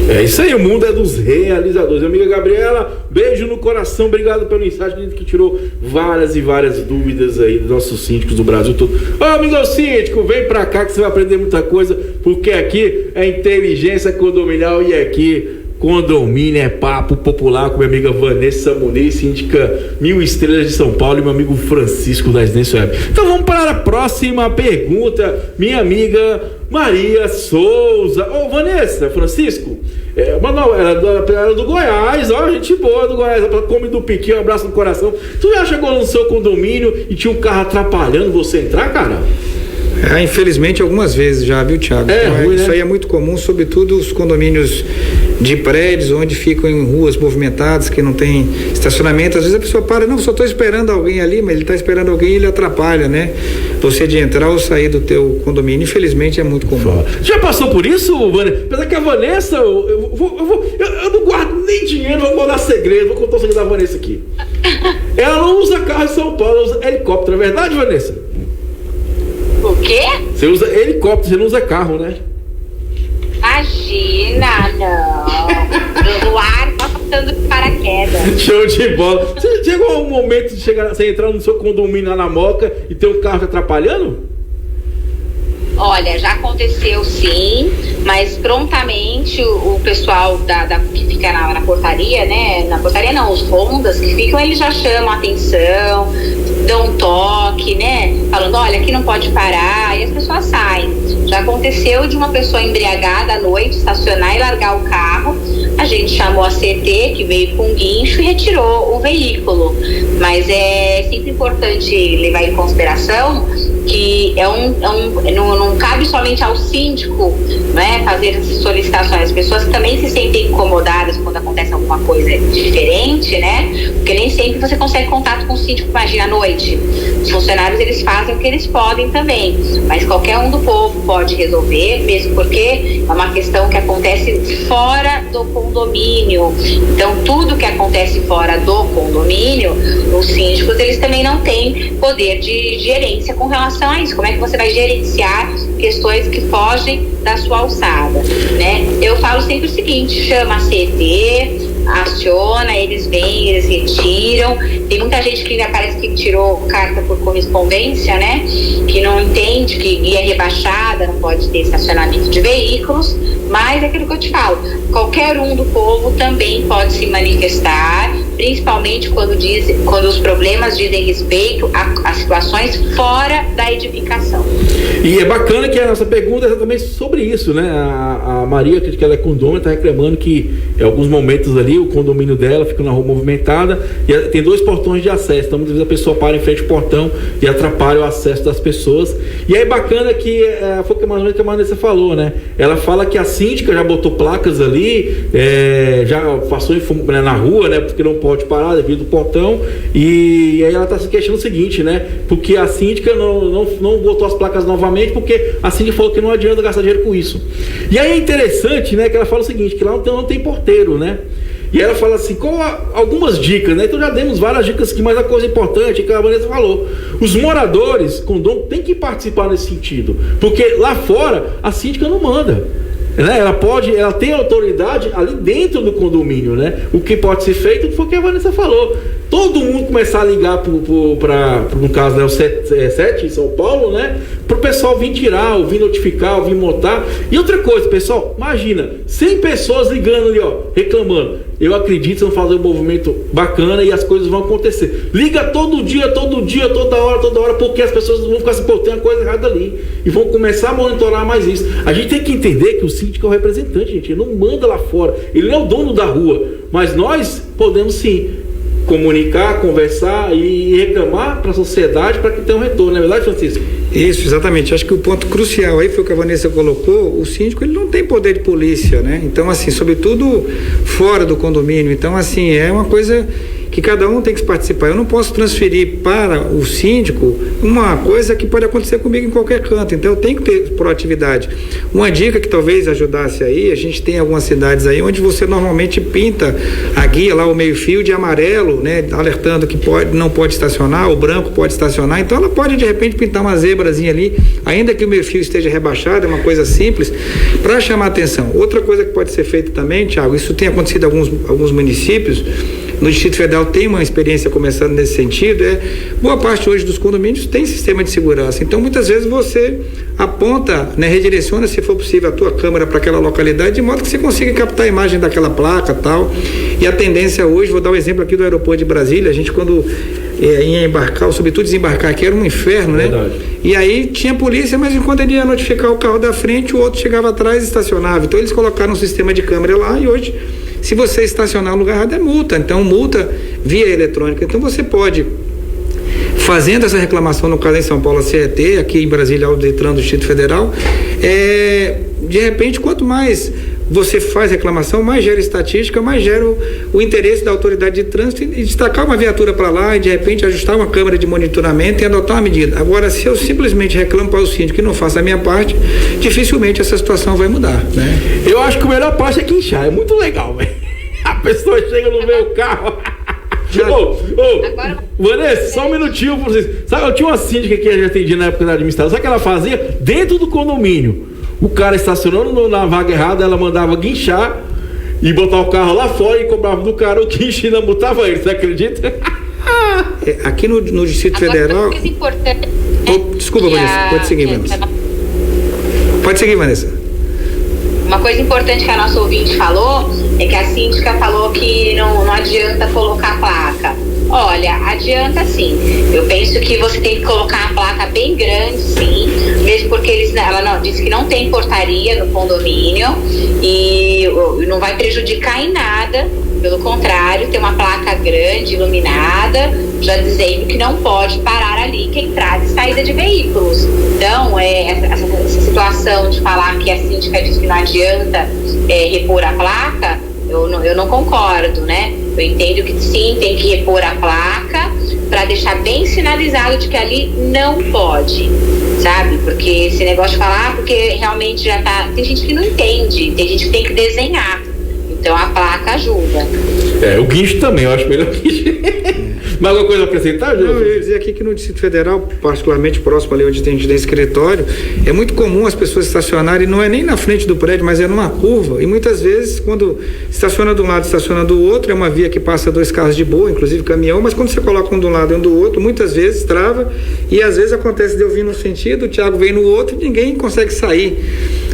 [SPEAKER 6] É isso aí, o mundo é dos realizadores. Amiga Gabriela, beijo no coração, obrigado pelo mensagem que tirou várias e várias dúvidas aí dos nossos síndicos do Brasil todo. Ô amigo síndico, vem pra cá que você vai aprender muita coisa, porque aqui é inteligência condominial e aqui condomínio é papo popular com minha amiga Vanessa Muniz, síndica 1000 Estrelas de São Paulo, e meu amigo Francisco da Residência Web. Então vamos para a próxima pergunta, minha amiga Maria Souza. Ô Vanessa, Francisco, ela é do Goiás, ó, gente boa do Goiás, ela come do piquinho, um abraço no coração. Tu já chegou no seu condomínio e tinha um carro atrapalhando você entrar, cara?
[SPEAKER 2] Infelizmente algumas vezes já, viu, Thiago? Isso, né? Aí é muito comum, sobretudo os condomínios de prédios onde ficam em ruas movimentadas, que não tem estacionamento. Às vezes a pessoa para, não, só estou esperando alguém ali, mas ele está esperando alguém e ele atrapalha, né? Você de entrar ou sair do teu condomínio. Infelizmente é muito comum.
[SPEAKER 6] Já passou por isso, Vanessa? Apesar que a Vanessa, eu não guardo nem dinheiro, vou guardar segredo, vou contar o segredo da Vanessa aqui. Ela não usa carro em São Paulo, ela usa helicóptero, é verdade, Vanessa?
[SPEAKER 4] O quê?
[SPEAKER 6] Você usa helicóptero, você não usa carro, né?
[SPEAKER 4] Imagina, não. No ar, tá passando de paraquedas.
[SPEAKER 6] Show de bola. Você chegou um momento de você entrar no seu condomínio lá na Moca e ter um carro te atrapalhando?
[SPEAKER 4] Olha, já aconteceu sim, mas prontamente o pessoal que fica na portaria, né? Na portaria não, os rondas que ficam, eles já chamam a atenção, dão um toque, né? Falando, olha, aqui não pode parar, e as pessoas saem. Já aconteceu de uma pessoa embriagada à noite estacionar e largar o carro. A gente chamou a CT, que veio com um guincho e retirou o veículo. Mas é sempre importante levar em consideração que não cabe somente ao síndico, né, fazer essas solicitações. As pessoas também se sentem incomodadas quando acontece alguma coisa diferente, né? Porque nem sempre você consegue contato com o síndico. Imagina à noite. Os funcionários, eles fazem o que eles podem também, mas qualquer um do povo pode resolver, mesmo porque é uma questão que acontece fora do condomínio. Então, tudo que acontece fora do condomínio, os síndicos, eles também não têm poder de gerência com relação a isso. Como é que você vai gerenciar questões que fogem da sua alçada, né? Eu falo sempre o seguinte: chama a CT, aciona, eles vêm, eles retiram. Tem muita gente que ainda parece que tirou carta por correspondência, né? Que não entende que guia rebaixada não pode ter estacionamento de veículos, mas é aquilo que eu te falo, qualquer um do povo também pode se manifestar, principalmente quando os problemas dizem respeito a situações fora da edificação.
[SPEAKER 6] E é bacana que a nossa pergunta é exatamente sobre isso, né? A Maria, que ela é condômina, está reclamando que em alguns momentos ali o condomínio dela fica na rua movimentada e tem 2 portões de acesso, então muitas vezes a pessoa para em frente ao portão e atrapalha o acesso das pessoas. E aí bacana que foi mais ou menos que a Vanessa falou, né? Ela fala que a síndica já botou placas ali, já passou na rua, né? Porque não pode parar devido ao portão, e aí ela está se questionando o seguinte, né? Porque a síndica não botou as placas novamente, porque a síndica falou que não adianta gastar dinheiro com isso. E aí é interessante, né? Que ela fala o seguinte, que lá não tem porteiro, né? E ela fala assim, algumas dicas, né? Então já demos várias dicas aqui, mas a coisa importante é que a Vanessa falou, os moradores, condomínio, tem que participar nesse sentido, porque lá fora a síndica não manda, né? Ela tem autoridade ali dentro do condomínio, né? O que pode ser feito foi o que a Vanessa falou. todo mundo começar a ligar no caso, né, o 7 em São Paulo, né? Pro pessoal vir tirar, ou vir notificar, ou vir montar. E outra coisa, pessoal, imagina, 100 pessoas ligando ali, ó, reclamando. Eu acredito que vão fazer um movimento bacana e as coisas vão acontecer. Liga todo dia, toda hora, porque as pessoas vão ficar assim, pô, tem uma coisa errada ali. E vão começar a monitorar mais isso. A gente tem que entender que o síndico é o representante, gente. Ele não manda lá fora. Ele não é o dono da rua. Mas nós podemos sim comunicar, conversar e reclamar para a sociedade para que tenha um retorno, não é verdade, Francisco?
[SPEAKER 2] Isso, exatamente. Acho que o ponto crucial aí foi o que a Vanessa colocou. O síndico, ele não tem poder de polícia, né? Então, assim, sobretudo fora do condomínio. Então, assim, é uma coisa que cada um tem que participar. Eu não posso transferir para o síndico uma coisa que pode acontecer comigo em qualquer canto. Então eu tenho que ter proatividade. Uma dica que talvez ajudasse aí, a gente tem algumas cidades aí onde você normalmente pinta a guia lá, o meio-fio de amarelo, né, alertando que não pode estacionar, o branco pode estacionar. Então ela pode de repente pintar uma zebrazinha ali, ainda que o meio-fio esteja rebaixado, é uma coisa simples, para chamar atenção. Outra coisa que pode ser feita também, Thiago, isso tem acontecido em alguns municípios. No Distrito Federal tem uma experiência começando nesse sentido, boa parte hoje dos condomínios tem sistema de segurança, então muitas vezes você aponta, né, redireciona se for possível a tua câmera para aquela localidade, de modo que você consiga captar a imagem daquela placa tal, e a tendência hoje, vou dar um exemplo aqui do aeroporto de Brasília, a gente quando ia embarcar, ou sobretudo desembarcar aqui, era um inferno, né? Verdade. E aí tinha polícia, mas enquanto ele ia notificar o carro da frente, o outro chegava atrás e estacionava, então eles colocaram um sistema de câmera lá e hoje se você estacionar no lugar errado é multa, então multa via eletrônica. Então você pode, fazendo essa reclamação, no caso em São Paulo, a CET, aqui em Brasília, o Detran do Distrito Federal, de repente, quanto mais você faz reclamação, mais gera estatística, mais gera o interesse da autoridade de trânsito e destacar uma viatura para lá e de repente ajustar uma câmera de monitoramento e adotar uma medida. Agora, se eu simplesmente reclamo para o síndico e não faço a minha parte, dificilmente essa situação vai mudar, né?
[SPEAKER 6] Eu acho que a melhor parte é guinchar, é muito legal, velho. A pessoa chega no meu carro. Vanessa, só um minutinho pra vocês. Sabe, eu tinha uma síndica que eu já atendi na época da administração, sabe o que ela fazia? Dentro do condomínio, o cara estacionando na vaga errada, ela mandava guinchar e botar o carro lá fora e cobrava do cara o guincho e ainda botava ele, você acredita?
[SPEAKER 2] Aqui no Distrito Federal. Desculpa, Vanessa, pode seguir, Vanessa. Pode seguir, Vanessa.
[SPEAKER 4] Uma coisa importante que a nossa ouvinte falou é que a síndica falou que não adianta colocar placa. Olha, adianta sim. Eu penso que você tem que colocar a placa bem grande, sim, mesmo porque ela disse que não tem portaria no condomínio e não vai prejudicar em nada. Pelo contrário, tem uma placa grande, iluminada, já dizendo que não pode parar ali que é entrada e saída de veículos. Então, essa situação de falar que a síndica diz que não adianta repor a placa, eu não concordo, né? Eu entendo que sim, tem que repor a placa para deixar bem sinalizado de que ali não pode, sabe? Porque esse negócio de falar, porque realmente já tá... Tem gente que não entende, tem gente que tem que desenhar. Então a placa ajuda.
[SPEAKER 6] O guincho também, eu acho melhor guincho. Mais alguma coisa a acrescentar, Júlio?
[SPEAKER 2] Não, eu ia dizer aqui que no Distrito Federal, particularmente próximo ali onde a gente tem escritório, é muito comum as pessoas estacionarem, não é nem na frente do prédio, mas é numa curva, e muitas vezes quando estaciona de um lado, estaciona do outro, é uma via que passa 2 carros de boa, inclusive caminhão, mas quando você coloca um de um lado e um do outro, muitas vezes trava, e às vezes acontece de eu vir num sentido, o Thiago vem no outro, e ninguém consegue sair.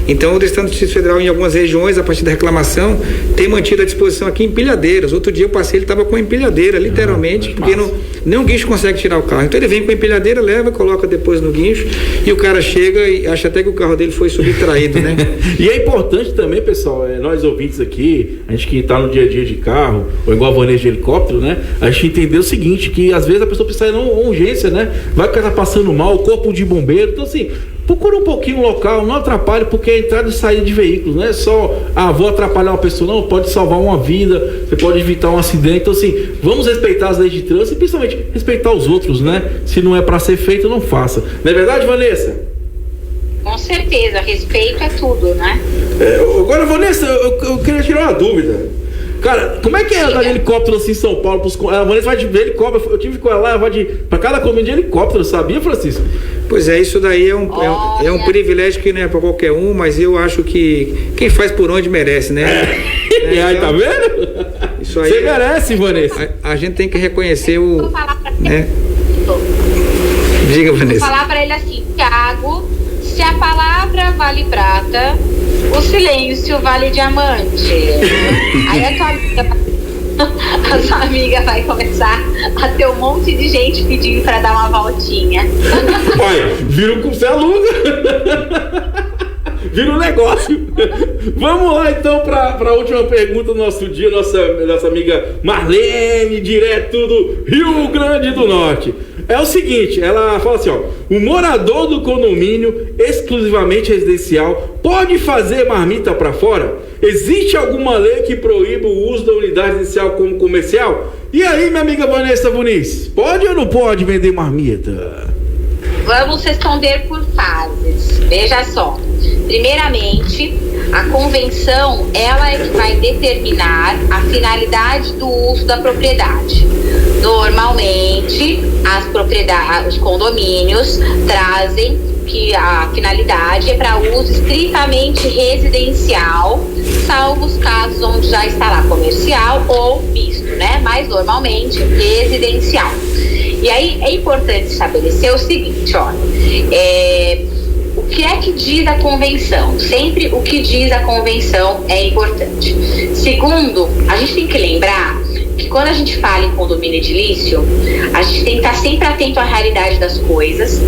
[SPEAKER 2] Então o Distrito Federal, em algumas regiões, a partir da reclamação, tem mantido à disposição aqui empilhadeiras. Outro dia eu passei, ele estava com a empilhadeira, literalmente, porque nem o guincho consegue tirar o carro. Então ele vem com a empilhadeira, leva, coloca depois no guincho, e o cara chega e acha até que o carro dele foi subtraído, né?
[SPEAKER 6] E é importante também, pessoal, nós ouvintes aqui, a gente que está no dia a dia de carro, ou igual a Vanessa de helicóptero, né? A gente entender o seguinte, que às vezes a pessoa precisa ir numa urgência, né? Vai ficar passando mal, o corpo de bombeiro, então assim... Procura um pouquinho o local, não atrapalhe, porque é entrada e saída de veículos, não é só, vou atrapalhar uma pessoa, não, pode salvar uma vida, você pode evitar um acidente. Então assim, vamos respeitar as leis de trânsito e principalmente respeitar os outros, né? Se não é para ser feito, não faça. Não é verdade, Vanessa?
[SPEAKER 4] Com certeza, respeito é tudo, né?
[SPEAKER 6] Agora, Vanessa, eu queria tirar uma dúvida. Cara, como é que é andar de helicóptero assim em São Paulo? A Vanessa vai de helicóptero, eu tive com ela, vai pra cada condomínio de helicóptero, sabia, Francisco?
[SPEAKER 2] Pois é, isso daí é um privilégio que não é para qualquer um, mas eu acho que quem faz por onde merece, né?
[SPEAKER 6] E aí, tá vendo?
[SPEAKER 2] Isso aí.
[SPEAKER 6] Você merece, Vanessa.
[SPEAKER 2] A gente tem que reconhecer o.
[SPEAKER 4] Vou falar pra
[SPEAKER 2] Né? Diga, Vanessa.
[SPEAKER 4] Vou falar pra ele assim: Tiago, se a palavra vale prata, o silêncio vale diamante. Aí a sua amiga vai começar a ter um monte de gente pedindo pra dar uma voltinha.
[SPEAKER 6] Olha, vira um você aluga. Vira um negócio. Vamos lá então para a última pergunta do nosso dia, nossa amiga Marlene, direto do Rio Grande do Norte. É o seguinte, ela fala assim, ó: o morador do condomínio exclusivamente residencial pode fazer marmita para fora? Existe alguma lei que proíba o uso da unidade residencial como comercial? E aí, minha amiga Vanessa Muniz, pode ou não pode vender marmita?
[SPEAKER 4] Vamos responder por fases. Veja só. Primeiramente, a convenção, ela é que vai determinar a finalidade do uso da propriedade. Normalmente, os condomínios trazem que a finalidade é para uso estritamente residencial, salvo os casos onde já está lá comercial ou misto, né? Mas normalmente residencial. E aí é importante estabelecer o seguinte, olha, o que é que diz a convenção? Sempre o que diz a convenção é importante. Segundo, a gente tem que lembrar que quando a gente fala em condomínio edilício, a gente tem que estar sempre atento à realidade das coisas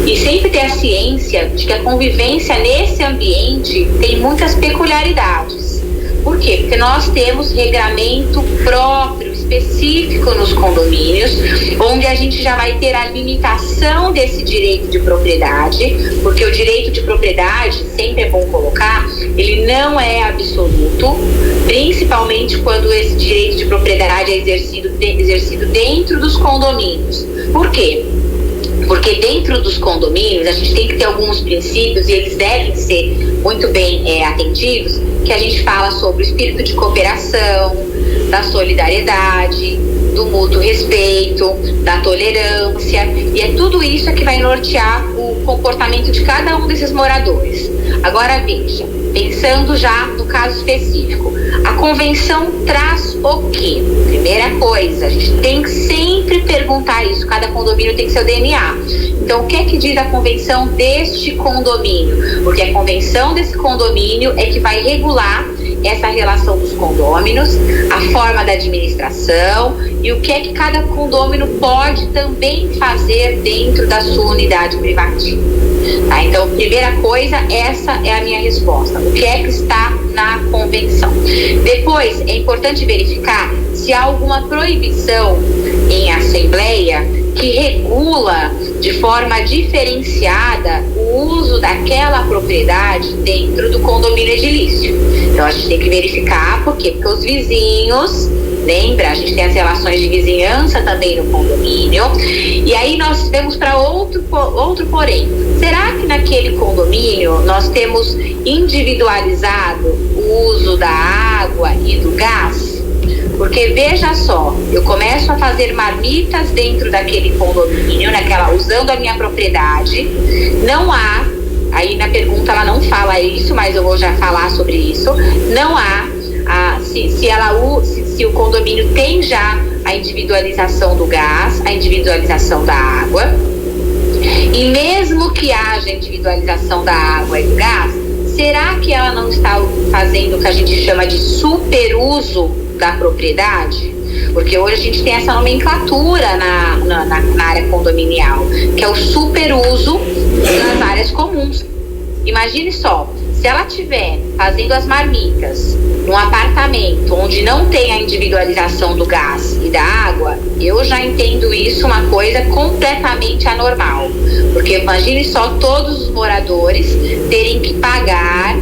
[SPEAKER 4] e sempre ter a ciência de que a convivência nesse ambiente tem muitas peculiaridades. Por quê? Porque nós temos regramento próprio, específico nos condomínios, onde a gente já vai ter a limitação desse direito de propriedade, porque o direito de propriedade, sempre é bom colocar, ele não é absoluto, principalmente quando esse direito de propriedade é exercido dentro dos condomínios. Por quê? Porque dentro dos condomínios a gente tem que ter alguns princípios e eles devem ser muito bem atendidos, que a gente fala sobre o espírito de cooperação, da solidariedade, do mútuo respeito, da tolerância, e é tudo isso que vai nortear o comportamento de cada um desses moradores. Agora veja, pensando já no caso específico, a convenção traz o quê? Primeira coisa, a gente tem que sempre perguntar isso, cada condomínio tem seu DNA. Então, o que é que diz a convenção deste condomínio? Porque a convenção desse condomínio é que vai regular essa relação dos condôminos, a forma da administração e o que é que cada condômino pode também fazer dentro da sua unidade privativa. Tá? Então, primeira coisa, essa é a minha resposta. O que é que está na convenção? Depois, é importante verificar se há alguma proibição em assembleia que regula de forma diferenciada o uso daquela propriedade dentro do condomínio edilício. Então a gente tem que verificar por quê? Porque os vizinhos, lembra, a gente tem as relações de vizinhança também no condomínio, e aí nós vamos para outro porém. Será que naquele condomínio nós temos individualizado o uso da água e do gás? Porque veja só, eu começo a fazer marmitas dentro daquele condomínio, usando a minha propriedade, não há, aí na pergunta ela não fala isso, mas eu vou já falar sobre isso, não há, se o condomínio tem já a individualização do gás, a individualização da água, e mesmo que haja individualização da água e do gás, será que ela não está fazendo o que a gente chama de superuso da propriedade? Porque hoje a gente tem essa nomenclatura na área condominial, que é o superuso nas áreas comuns. Imagine só, se ela estiver fazendo as marmitas num apartamento onde não tem a individualização do gás e da água, eu já entendo isso uma coisa completamente anormal. Porque imagine só todos os moradores terem que pagar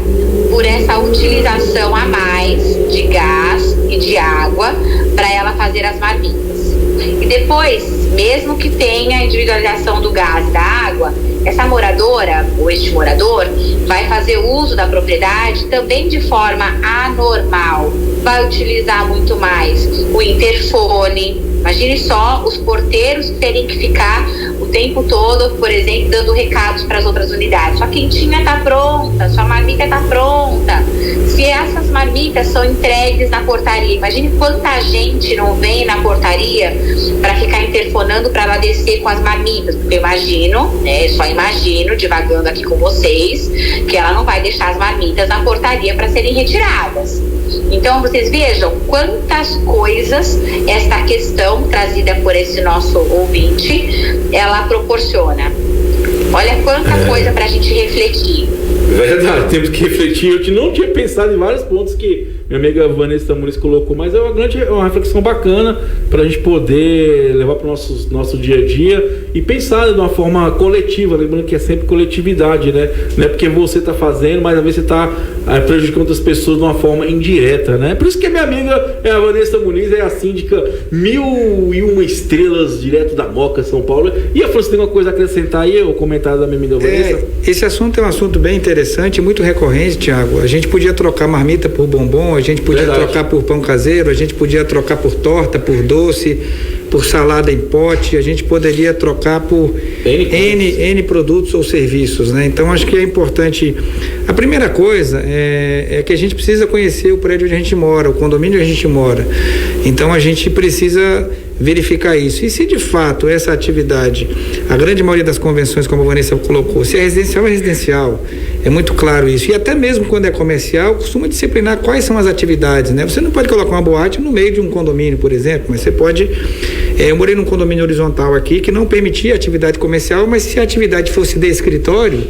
[SPEAKER 4] por essa utilização a mais de gás e de água para ela fazer as marmitas. E depois, mesmo que tenha a individualização do gás e da água, essa moradora ou este morador vai fazer uso da propriedade também de forma anormal, vai utilizar muito mais o interfone. Imagine só os porteiros terem que ficar tempo todo, por exemplo, dando recados para as outras unidades. Sua quentinha está pronta, sua marmita está pronta. Se essas marmitas são entregues na portaria, imagine quanta gente não vem na portaria para ficar interfonando para ela descer com as marmitas, porque eu imagino, só imagino, divagando aqui com vocês, que ela não vai deixar as marmitas na portaria para serem retiradas. Então vocês vejam quantas coisas esta questão trazida por esse nosso ouvinte, ela proporciona. Olha quanta coisa para a gente refletir.
[SPEAKER 6] Verdade, temos que refletir. Eu não tinha pensado em vários pontos que minha amiga Vanessa Muniz colocou, mas é uma reflexão bacana para a gente poder levar para o nosso dia a dia e pensar de uma forma coletiva, lembrando que é sempre coletividade, né? Não é porque você está fazendo, mas às vezes você está prejudicando outras pessoas de uma forma indireta, né? Por isso que a minha amiga a Vanessa Muniz é a síndica 1001 estrelas direto da Moca, São Paulo. E a França tem uma coisa a acrescentar aí, o comentário da minha amiga Vanessa?
[SPEAKER 2] Esse assunto é um assunto bem interessante, muito recorrente, Tiago. A gente podia trocar marmita por bombom, a gente podia trocar por pão caseiro, a gente podia trocar por torta, por doce, por salada em pote, a gente poderia trocar por N produtos ou serviços, né? Então acho que é importante. A primeira coisa é que a gente precisa conhecer o prédio onde a gente mora, o condomínio onde a gente mora. Então a gente precisa verificar isso. E se de fato essa atividade, a grande maioria das convenções, como a Vanessa colocou, se é residencial, é muito claro isso. E até mesmo quando é comercial, costuma disciplinar quais são as atividades, né? Você não pode colocar uma boate no meio de um condomínio, por exemplo, mas você pode... eu morei num condomínio horizontal aqui que não permitia atividade comercial, mas se a atividade fosse de escritório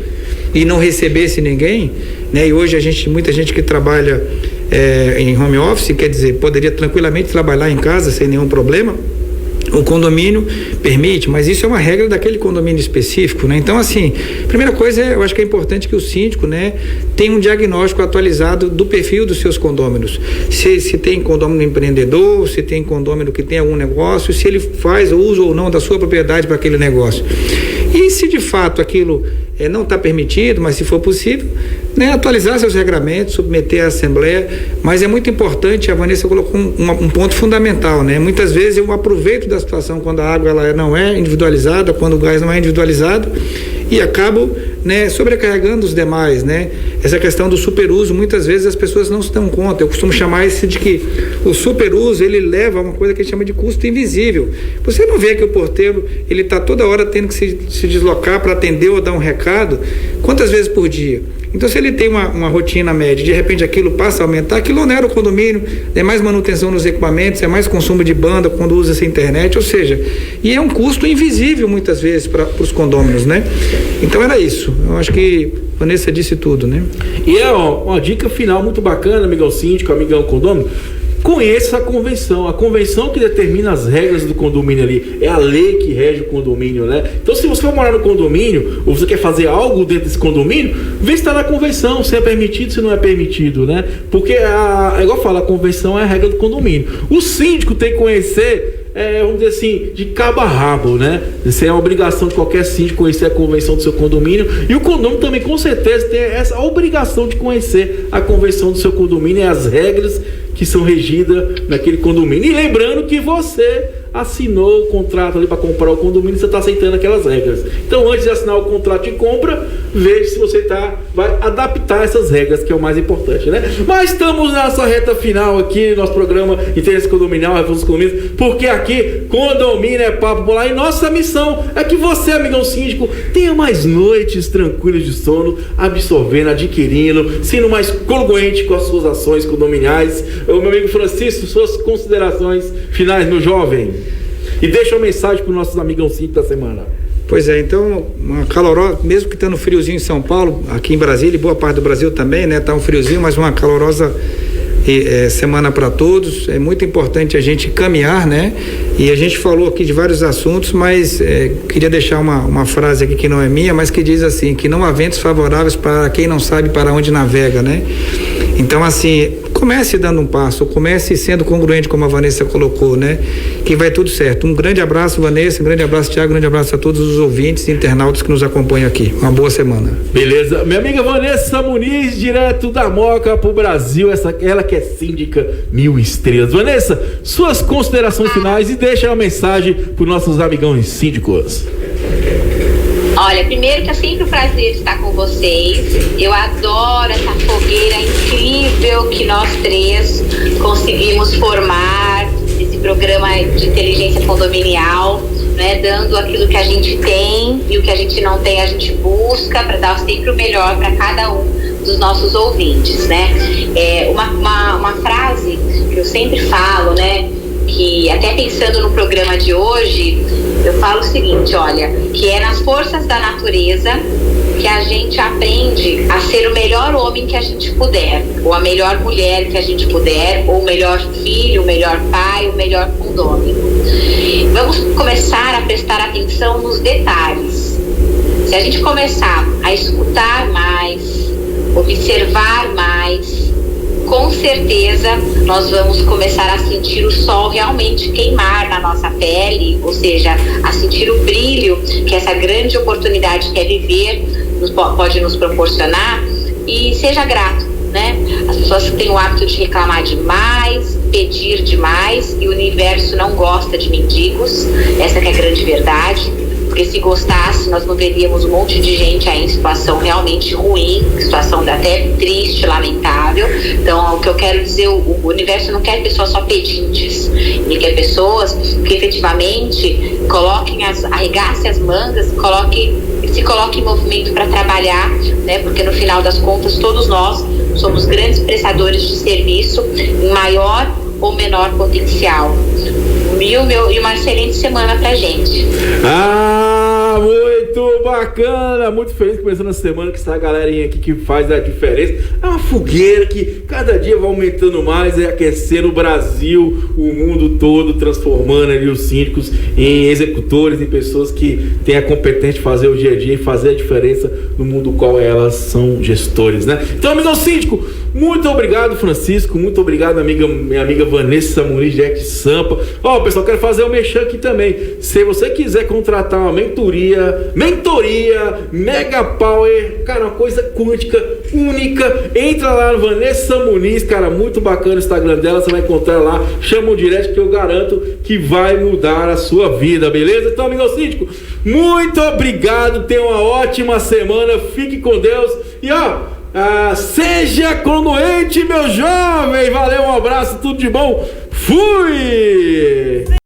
[SPEAKER 2] e não recebesse ninguém, né? E hoje muita gente que trabalha em home office, quer dizer, poderia tranquilamente trabalhar em casa sem nenhum problema. O condomínio permite, mas isso é uma regra daquele condomínio específico, né? Então, assim, primeira coisa, eu acho que é importante que o síndico, né, tenha um diagnóstico atualizado do perfil dos seus condôminos. Se tem condômino empreendedor, se tem condômino que tem algum negócio, se ele faz uso ou não da sua propriedade para aquele negócio. E se de fato aquilo não está permitido, mas se for possível, né, atualizar seus regramentos, submeter à Assembleia. Mas é muito importante, a Vanessa colocou um ponto fundamental, né? Muitas vezes eu aproveito da situação quando a água ela não é individualizada, quando o gás não é individualizado, e acabo, né, sobrecarregando os demais, né? Essa questão do superuso, muitas vezes as pessoas não se dão conta. Eu costumo chamar isso de que o superuso, ele leva a uma coisa que a gente chama de custo invisível. Você não vê que o porteiro, ele está toda hora tendo que se deslocar para atender ou dar um recado, quantas vezes por dia? Então, se ele tem uma rotina média, de repente aquilo passa a aumentar, aquilo onera o condomínio, é mais manutenção nos equipamentos, é mais consumo de banda quando usa essa internet, ou seja, e é um custo invisível muitas vezes para os condôminos, né? Então era isso. Eu acho que a Vanessa disse tudo, né?
[SPEAKER 6] E uma dica final muito bacana, amigão síndico, amigão condômino. Conheça a convenção que determina as regras do condomínio ali, é a lei que rege o condomínio, né? Então, se você for morar no condomínio, ou você quer fazer algo dentro desse condomínio, vê se está na convenção, se é permitido, se não é permitido, né? Porque, é igual eu falo, a convenção é a regra do condomínio. O síndico tem que conhecer, vamos dizer assim, de cabo a rabo, né? Isso é a obrigação de qualquer síndico conhecer a convenção do seu condomínio, e o condomínio também, com certeza, tem essa obrigação de conhecer a convenção do seu condomínio e as regras que são regidas naquele condomínio. E lembrando que você assinou o contrato ali para comprar o condomínio, você está aceitando aquelas regras. Então, antes de assinar o contrato de compra, veja se você vai adaptar essas regras, que é o mais importante, né? Mas estamos nessa reta final aqui, nosso programa Interesse Condominial, Revolução dos Condomínios, porque aqui condomínio é papo por lá, e nossa missão é que você, amigão síndico, tenha mais noites tranquilas de sono, absorvendo, adquirindo, sendo mais congruente com as suas ações condominiais. O meu amigo Francisco, suas considerações finais, meu jovem. E deixa uma mensagem para os nossos amigos síndicos da semana.
[SPEAKER 2] Pois é, então, uma calorosa, mesmo que estando friozinho em São Paulo, aqui em Brasília e boa parte do Brasil também, né? Tá um friozinho, mas uma calorosa semana para todos. É muito importante a gente caminhar, né? E a gente falou aqui de vários assuntos, mas queria deixar uma frase aqui que não é minha, mas que diz assim, que não há ventos favoráveis para quem não sabe para onde navega, né? Então, assim, comece dando um passo, comece sendo congruente como a Vanessa colocou, né? Que vai tudo certo. Um grande abraço, Vanessa, um grande abraço, Thiago, um grande abraço a todos os ouvintes e internautas que nos acompanham aqui. Uma boa semana.
[SPEAKER 6] Beleza. Minha amiga Vanessa Muniz, direto da Moca pro Brasil, ela que é síndica 1000 estrelas. Vanessa, suas considerações finais e deixa uma mensagem pros nossos amigões síndicos.
[SPEAKER 4] Olha, primeiro que é sempre um prazer estar com vocês. Eu adoro essa fogueira incrível que nós três conseguimos formar, esse programa de inteligência condominial, né, dando aquilo que a gente tem e o que a gente não tem a gente busca para dar sempre o melhor para cada um dos nossos ouvintes, né? Uma frase que eu sempre falo, né, que até pensando no programa de hoje, eu falo o seguinte, olha, que é nas forças da natureza que a gente aprende a ser o melhor homem que a gente puder, ou a melhor mulher que a gente puder, ou o melhor filho, o melhor pai, o melhor condômino. Vamos começar a prestar atenção nos detalhes. Se a gente começar a escutar mais, observar mais, com certeza nós vamos começar a sentir o sol realmente queimar na nossa pele, ou seja, a sentir o brilho que essa grande oportunidade que é viver pode nos proporcionar, e seja grato, né? As pessoas têm o hábito de reclamar demais, pedir demais, e o universo não gosta de mendigos, essa que é a grande verdade. Porque se gostasse, nós não veríamos um monte de gente aí em situação realmente ruim, situação até triste, lamentável. Então, o que eu quero dizer, o universo não quer pessoas só pedintes, ele quer pessoas que efetivamente arregassem as mangas, se coloquem em movimento para trabalhar, né? Porque no final das contas, todos nós somos grandes prestadores de serviço em maior ou menor potencial. E uma excelente semana pra gente.
[SPEAKER 6] Muito bacana, muito feliz começando a semana com essa galerinha aqui que faz a diferença. É uma fogueira que cada dia vai aumentando mais e aquecendo o Brasil, o mundo todo, transformando ali os síndicos em executores, em pessoas que têm a competência de fazer o dia a dia e fazer a diferença no mundo qual elas são gestores, né? Então, amigo síndico, muito obrigado, Francisco, muito obrigado, minha amiga Vanessa Muniz, Jack Sampa. Pessoal, quero fazer um merchan aqui também. Se você quiser contratar uma mentoria Mega Power, cara, uma coisa quântica, única, entra lá no Vanessa Muniz, cara, muito bacana o Instagram dela, você vai encontrar lá, chama o direct que eu garanto que vai mudar a sua vida, beleza? Então, amigo síndico, muito obrigado, tenha uma ótima semana, fique com Deus e seja congruente, meu jovem. Valeu, um abraço, tudo de bom. Fui!